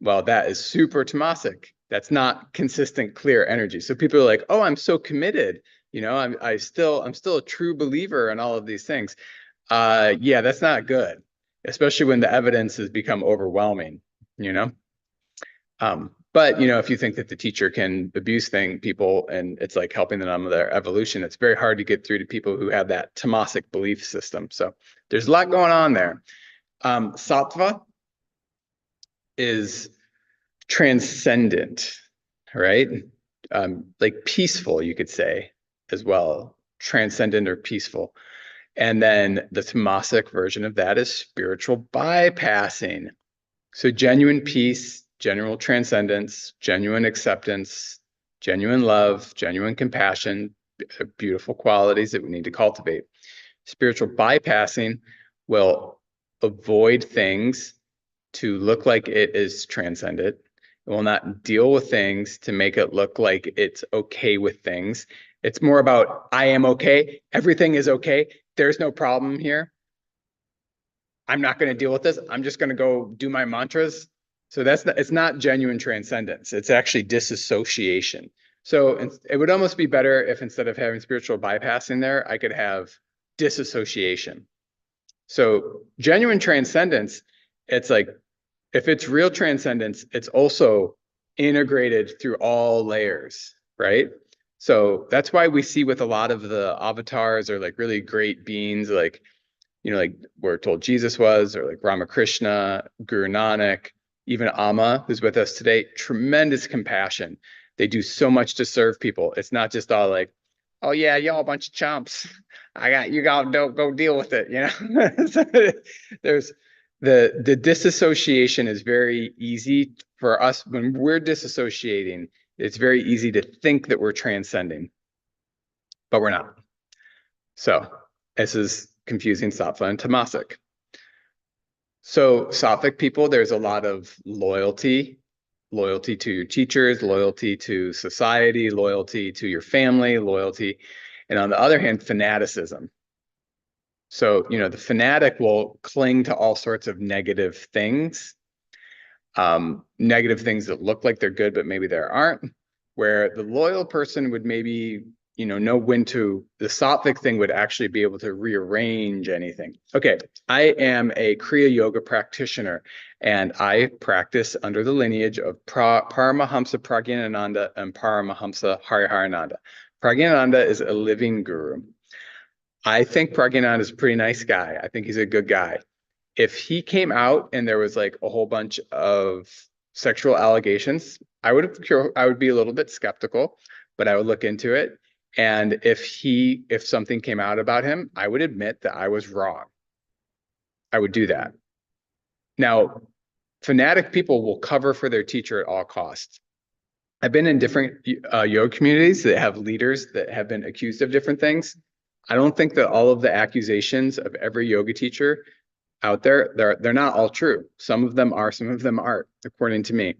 Well, that is super tamasic. That's not consistent, clear energy. So people are like, oh, I'm so committed. I'm still a true believer in all of these things. Yeah, that's not good, especially when the evidence has become overwhelming, But if you think that the teacher can abuse people and it's like helping them on their evolution, it's very hard to get through to people who have that tamasic belief system. So there's a lot going on there. Sattva is transcendent, right? Like peaceful, you could say as well, transcendent or peaceful. And then the tamasic version of that is spiritual bypassing. So genuine peace, genuine transcendence, genuine acceptance, genuine love, genuine compassion, beautiful qualities that we need to cultivate. Spiritual bypassing will avoid things to look like it is transcendent. It will not deal with things to make it look like it's okay with things. It's more about, I am okay. Everything is okay. There's no problem here. I'm not going to deal with this. I'm just going to go do my mantras. So it's not genuine transcendence. It's actually disassociation. So it would almost be better if instead of having spiritual bypassing there, I could have disassociation. So genuine transcendence, it's like, if it's real transcendence, it's also integrated through all layers, right? So that's why we see with a lot of the avatars or like really great beings, like, like we're told Jesus was, or like Ramakrishna, Guru Nanak, even Amma, who's with us today, tremendous compassion. They do so much to serve people. It's not just all like, oh yeah, y'all a bunch of chumps. You got don't go deal with it, So there's the disassociation is very easy for us when we're disassociating. It's very easy to think that we're transcending, but we're not. So this is confusing sattva and tamasic. So sattvic people, there's a lot of loyalty to your teachers, loyalty to society, loyalty to your family, loyalty. And on the other hand, fanaticism. So, the fanatic will cling to all sorts of negative things that look like they're good, but maybe there aren't, where the loyal person would maybe, know when to, the sattvic thing would actually be able to rearrange anything. Okay, I am a Kriya Yoga practitioner, and I practice under the lineage of Paramahamsa Pragyanananda and Paramahamsa Hariharananda. Pragyanananda is a living guru. I think Pragyanananda is a pretty nice guy. I think he's a good guy. If he came out and there was like a whole bunch of sexual allegations, I would be a little bit skeptical, but I would look into it. And if something came out about him, I would admit that I was wrong. I would do that. Now, fanatic people will cover for their teacher at all costs. I've been in different yoga communities that have leaders that have been accused of different things. I don't think that all of the accusations of every yoga teacher out there, they're not all true. Some of them are, some of them aren't, according to me.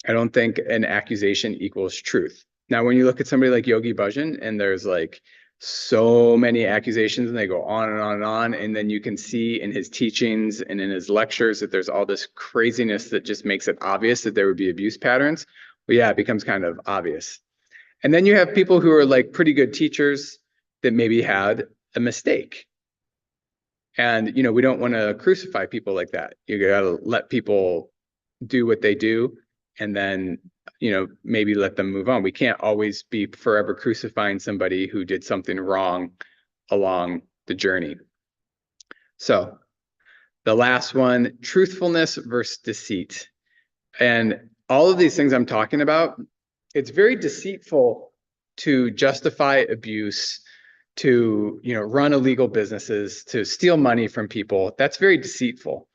I don't think an accusation equals truth. Now, when you look at somebody like Yogi Bhajan, and there's like so many accusations and they go on and on and on, and then you can see in his teachings and in his lectures that there's all this craziness that just makes it obvious that there would be abuse patterns. But yeah, it becomes kind of obvious. And then you have people who are like pretty good teachers that maybe had a mistake. And, we don't want to crucify people like that. You got to let people do what they do and then, maybe let them move on. We can't always be forever crucifying somebody who did something wrong along the journey. So the last one, truthfulness versus deceit. And all of these things I'm talking about, it's very deceitful to justify abuse, to run illegal businesses, to steal money from people. That's very deceitful.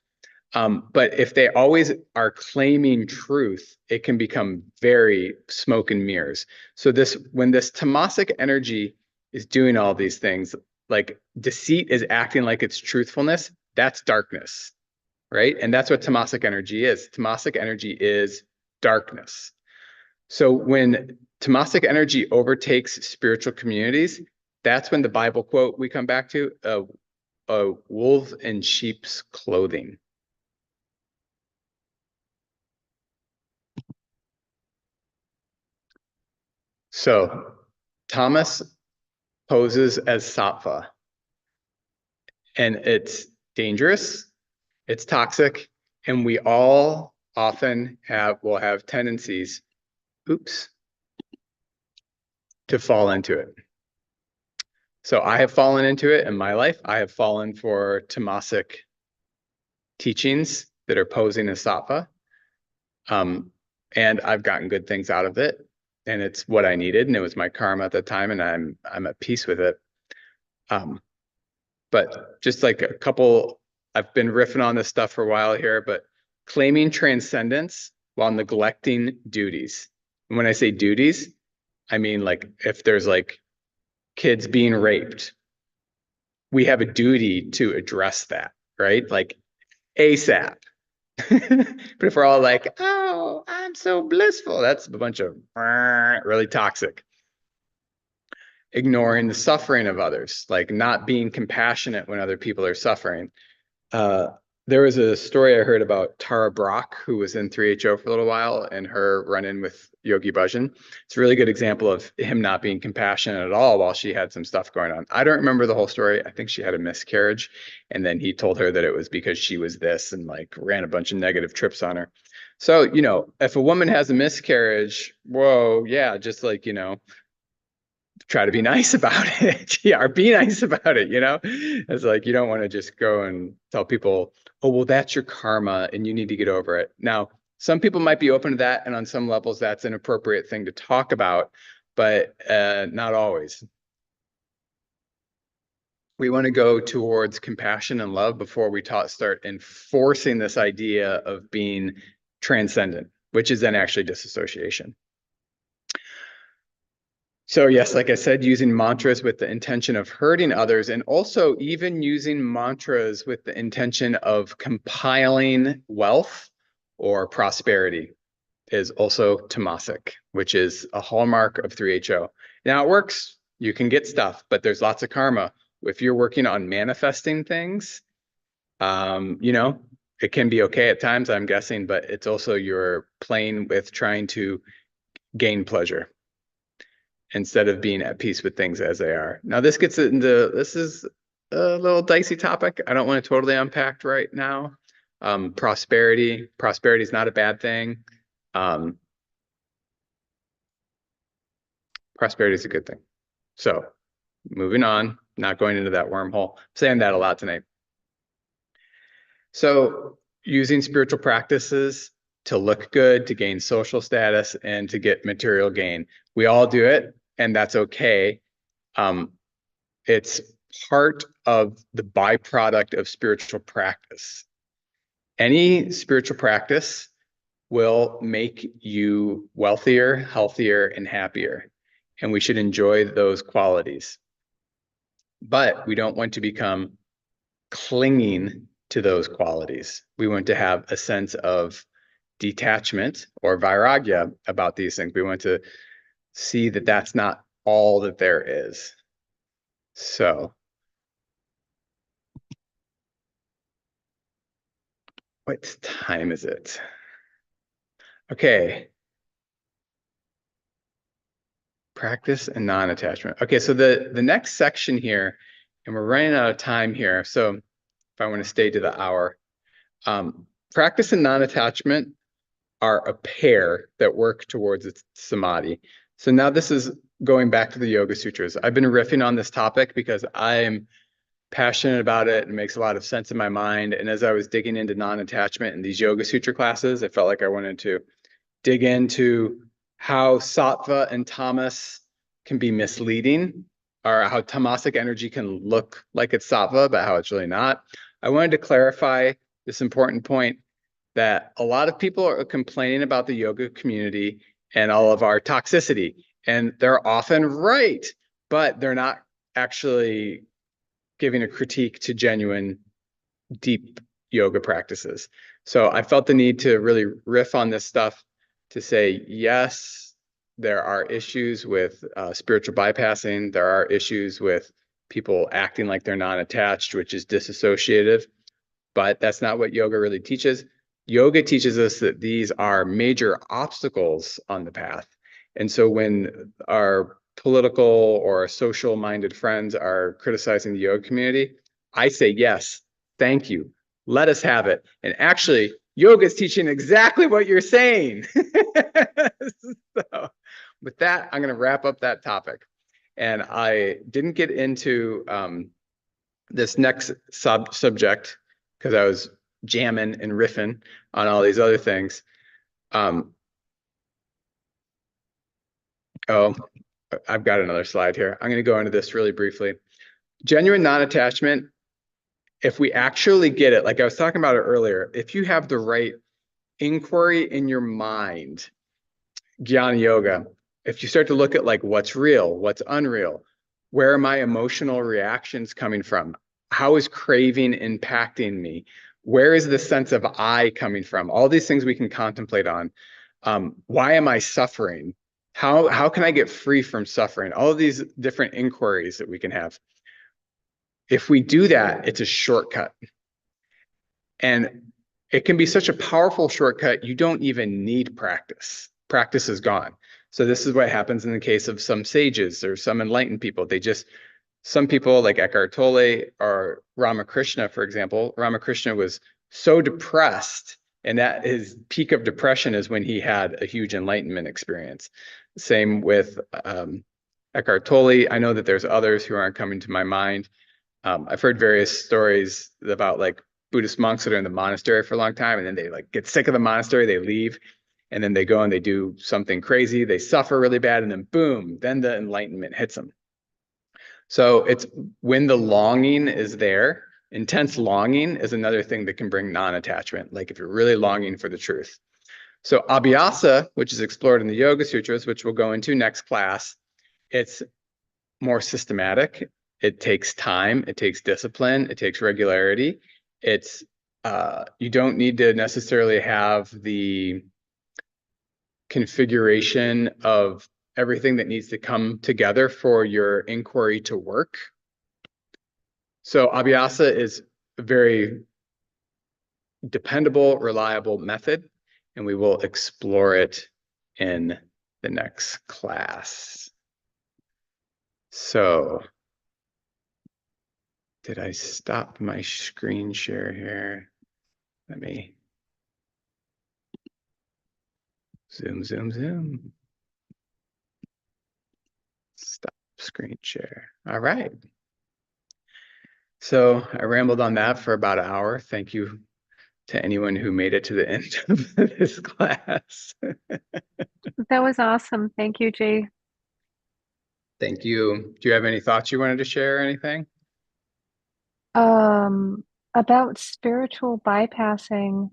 But if they always are claiming truth, it can become very smoke and mirrors. So when this tamasic energy is doing all these things, like deceit is acting like it's truthfulness, that's darkness, right? And that's what tamasic energy is. Tamasic energy is darkness. So when tamasic energy overtakes spiritual communities, that's when the Bible quote we come back to, a wolf in sheep's clothing. So Thomas poses as sattva, and it's dangerous, it's toxic, and we all often will have tendencies, to fall into it. So I have fallen into it in my life. I have fallen for tamasic teachings that are posing as sattva. And I've gotten good things out of it. And it's what I needed. And it was my karma at the time. And I'm at peace with it. But just like I've been riffing on this stuff for a while here, but claiming transcendence while neglecting duties. And when I say duties, I mean like if there's like kids being raped, we have a duty to address that, right? Like ASAP. But if we're all like, oh, I'm so blissful, that's a bunch of really toxic. Ignoring the suffering of others, like not being compassionate when other people are suffering. There was a story I heard about Tara Brach, who was in 3HO for a little while, and her run-in with Yogi Bhajan. It's a really good example of him not being compassionate at all while she had some stuff going on. I don't remember the whole story. I think she had a miscarriage, and then he told her that it was because she was this and like ran a bunch of negative trips on her. So, if a woman has a miscarriage, whoa, yeah, just like, try to be nice about it. Yeah, or be nice about it, It's like you don't want to just go and tell people, oh, well, that's your karma and you need to get over it. Now, some people might be open to that, and on some levels, that's an appropriate thing to talk about, but not always. We want to go towards compassion and love before we start enforcing this idea of being transcendent, which is then actually disassociation. So yes, like I said, using mantras with the intention of hurting others, and also even using mantras with the intention of compiling wealth or prosperity is also tamasic, which is a hallmark of 3HO. Now it works, you can get stuff, but there's lots of karma. If you're working on manifesting things, it can be okay at times, I'm guessing, but it's also you're playing with trying to gain pleasure instead of being at peace with things as they are. Now, this is a little dicey topic. I don't want to totally unpack right now. Prosperity is not a bad thing. Prosperity is a good thing. So moving on, not going into that wormhole. I'm saying that a lot tonight. So using spiritual practices to look good, to gain social status, and to get material gain. We all do it, and that's okay. It's part of the byproduct of spiritual practice. Any spiritual practice will make you wealthier, healthier, and happier. And we should enjoy those qualities. But we don't want to become clinging to those qualities. We want to have a sense of detachment or vairagya about these things. We want to see that that's not all that there is. So, what time is it? Okay. Practice and non-attachment. Okay, so the next section here, and we're running out of time here. So if I want to stay to the hour, practice and non-attachment are a pair that work towards its samadhi. So now this is going back to the Yoga Sutras. I've been riffing on this topic because I'm passionate about it and it makes a lot of sense in my mind. And as I was digging into non-attachment in these Yoga Sutra classes, I felt like I wanted to dig into how sattva and tamas can be misleading, or how tamasic energy can look like it's sattva, but how it's really not. I wanted to clarify this important point that a lot of people are complaining about the yoga community and all of our toxicity, and they're often right, but they're not actually giving a critique to genuine, deep yoga practices. So I felt the need to really riff on this stuff to say, yes, there are issues with spiritual bypassing. There are issues with people acting like they're non-attached, which is disassociative, but that's not what yoga really teaches. Yoga teaches us that these are major obstacles on the path. And so when our political or social minded friends are criticizing the yoga community, I say, yes, thank you. Let us have it. And actually, yoga is teaching exactly what you're saying. So with that, I'm going to wrap up that topic. And I didn't get into this next subject because I was jamming and riffing on all these other things. Oh, I've got another slide here. I'm going to go into this really briefly. Genuine non-attachment, if we actually get it, like I was talking about it earlier, if you have the right inquiry in your mind, jnana yoga, if you start to look at like what's real, what's unreal, where are my emotional reactions coming from? How is craving impacting me? Where is the sense of I coming from? All these things we can contemplate on. Why am I suffering? How can I get free from suffering? All of these different inquiries that we can have. If we do that, it's a shortcut. And it can be such a powerful shortcut, you don't even need practice. Practice is gone. So this is what happens in the case of some sages or some enlightened people. Some people like Eckhart Tolle or Ramakrishna, for example. Ramakrishna was so depressed And that his peak of depression is when he had a huge enlightenment experience. Same with Eckhart Tolle. I know that there's others who aren't coming to my mind. I've heard various stories about like Buddhist monks that are in the monastery for a long time, and then they like get sick of the monastery, they leave, and then they go and they do something crazy, they suffer really bad, and then boom, then the enlightenment hits them. So it's when the longing is there. Intense longing is another thing that can bring non-attachment, like if you're really longing for the truth. So abhyasa, which is explored in the Yoga Sutras, which we'll go into next class, it's more systematic. It takes time, it takes discipline, it takes regularity. It's you don't need to necessarily have the configuration of everything that needs to come together for your inquiry to work. So abhyasa is a very dependable, reliable method, and we will explore it in the next class. So, did I stop my screen share here? Let me zoom. Stop screen share. All right. So I rambled on that for about an hour. Thank you to anyone who made it to the end of this class. That was awesome. Thank you, Jay. Thank you. Do you have any thoughts you wanted to share or anything? About spiritual bypassing,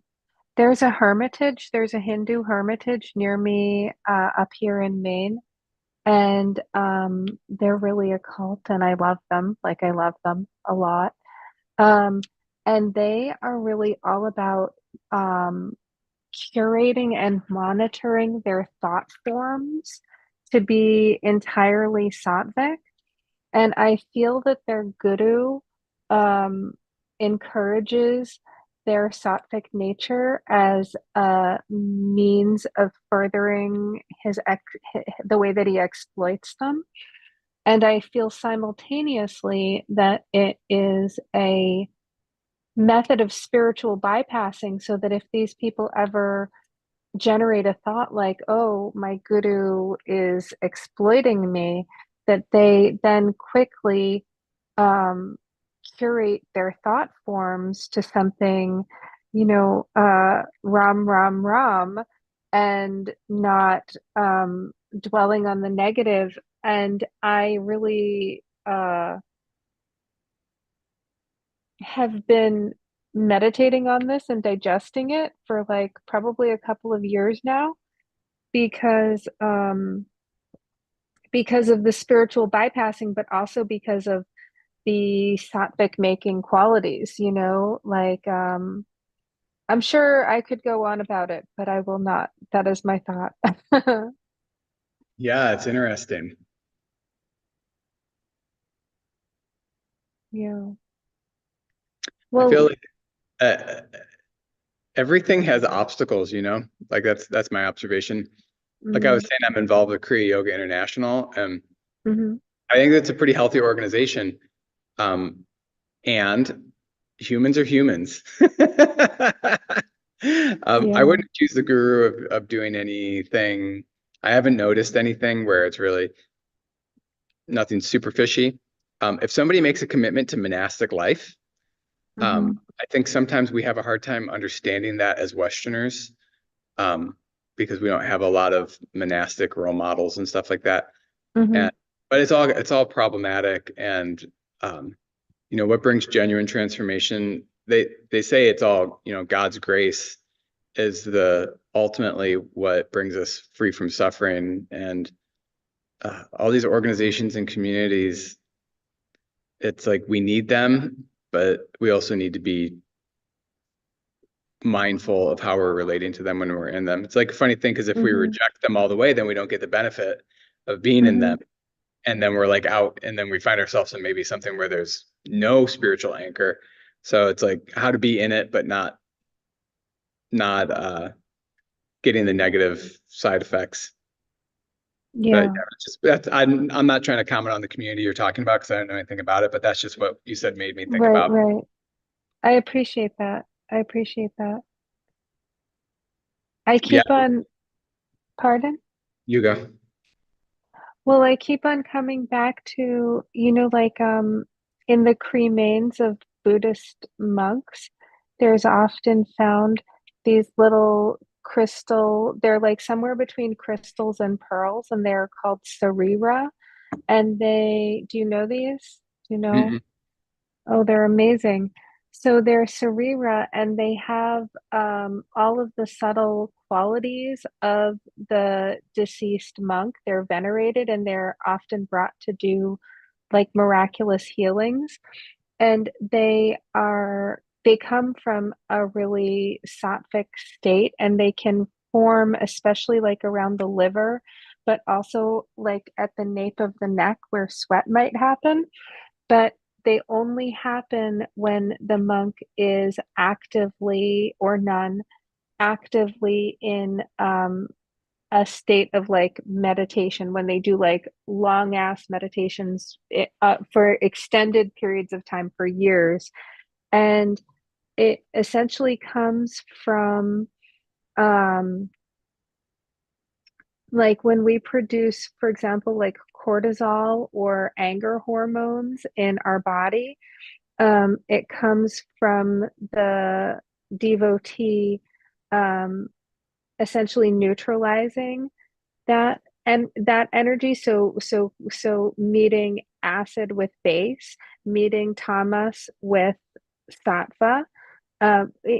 there's a Hindu hermitage near me, up here in Maine, and they're really a cult, and I love them. Like I love them a lot. Um, and they are really all about um curating and monitoring their thought forms to be entirely sattvic. And I feel that their guru um, encourages their sattvic nature as a means of furthering the way that he exploits them. And I feel simultaneously that it is a method of spiritual bypassing, so that if these people ever generate a thought like, oh, my guru is exploiting me, that they then quickly um, curate their thought forms to something, ram, ram, ram, and not dwelling on the negative. And I really have been meditating on this and digesting it for like probably a couple of years now, because of the spiritual bypassing, but also because of the sattvic making qualities, like I'm sure I could go on about it, but I will not. That is my thought. Yeah, it's interesting. Yeah. I feel Well, like uh, everything has obstacles, you know? Like that's my observation. Like I was mhm, saying, I'm involved with Kriya Yoga International, and mhm, I think that's a pretty healthy organization. And humans are humans. I yeah. wouldn't accuse the guru of doing anything. I haven't noticed anything where it's really nothing super fishy. If somebody makes a commitment to monastic life, Mhm, I think sometimes we have a hard time understanding that as Westerners, um, because we don't have a lot of monastic role models and stuff like that. mhm, And but it's all problematic. And what brings genuine transformation? They say it's all, God's grace is the ultimately what brings us free from suffering. And all these organizations and communities, it's like we need them, but we also need to be mindful of how we're relating to them when we're in them. It's like a funny thing because if we mhm, reject them all the way, then we don't get the benefit of being in them. mhm. And then we're like out, and then we find ourselves in maybe something where there's no spiritual anchor. So it's like how to be in it, but not getting the negative side effects. But Yeah. yeah, I'm not trying to comment on the community you're talking about because I don't know anything about it, but that's just what you said made me think Right, about. right. I appreciate that. I appreciate that. I Yeah, keep on, pardon? you go. Well, I keep on coming back to, like in the cremains of Buddhist monks, there's often found these little they're like somewhere between crystals and pearls, and they're called sarira. And do you know these? Do you know? Mm-mm. Oh, they're amazing. So they're Sarira, and they have all of the subtle qualities of the deceased monk. They're venerated and they're often brought to do like miraculous healings. And they come from a really sattvic state, and they can form, especially like around the liver, but also like at the nape of the neck where sweat might happen, but they only happen when the monk is actively, or nun, actively in a state of like meditation, when they do like long ass meditations for extended periods of time for years. And it essentially comes from um, like when we produce, for example, like cortisol or anger hormones in our body. It comes from the devotee um, essentially neutralizing that energy. So meeting acid with base, meeting tamas with sattva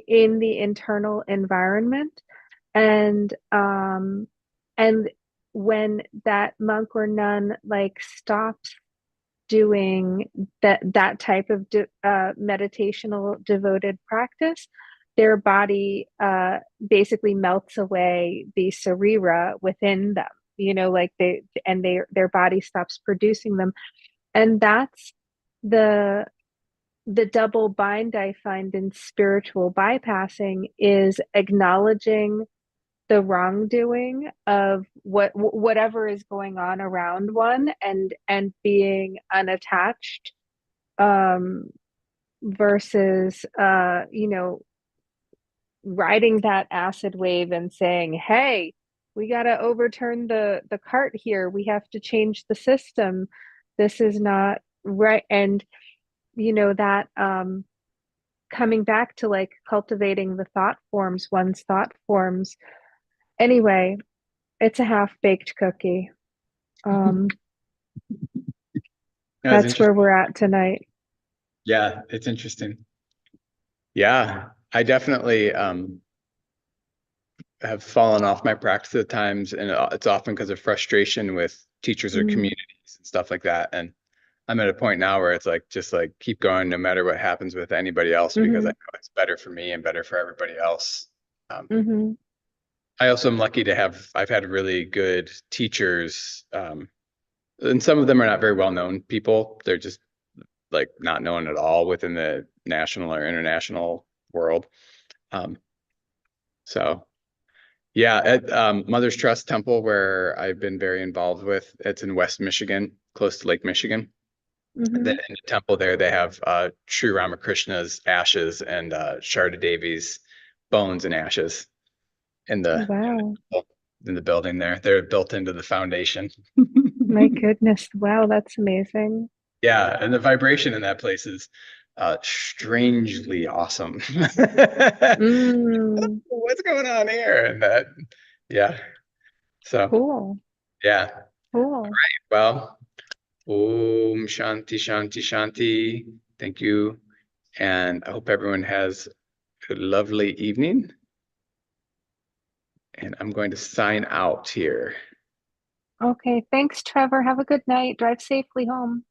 in the internal environment, and and when that monk or nun like stops doing that type of meditational devoted practice, their body basically melts away the sarira within them. Like their body stops producing them, and that's the the double bind I find in spiritual bypassing is acknowledging the wrongdoing of whatever is going on around one, and being unattached, um versus riding that acid wave and saying, hey, we got to overturn the cart here, we have to change the system, this is not right. And that coming back to like cultivating the thought forms, one's thought forms. Anyway, it's a half-baked cookie. Um, That's that's where interesting. we're at tonight. Yeah, it's interesting. Yeah, I definitely have fallen off my practice at times, and it's often because of frustration with teachers or Mm, communities and stuff like that. And I'm at a point now where it's like just like keep going no matter what happens with anybody else, because I hmm know it's better for me and better for everybody else. Um, hmm I also am lucky to I've had really good teachers, and some of them are not very well known people. They're just like not known at all within the national or international world. Um, so yeah, at Mother's Trust Temple, where I've been very involved with, it's in West Michigan, close to Lake Michigan. In hmm the temple there, they have Sri Ramakrishna's ashes and Sharda Devi's bones and ashes in the Wow. in the building there. They're built into the foundation. My goodness. Wow, that's amazing. Yeah, and the vibration in that place is strangely awesome. Mm, What's going on here? And that, yeah. So, cool. yeah. Cool. Well, Om Shanti Shanti Shanti. Thank you. And I hope everyone has a lovely evening. And I'm going to sign out here. Okay. Thanks, Trevor. Have a good night. Drive safely home.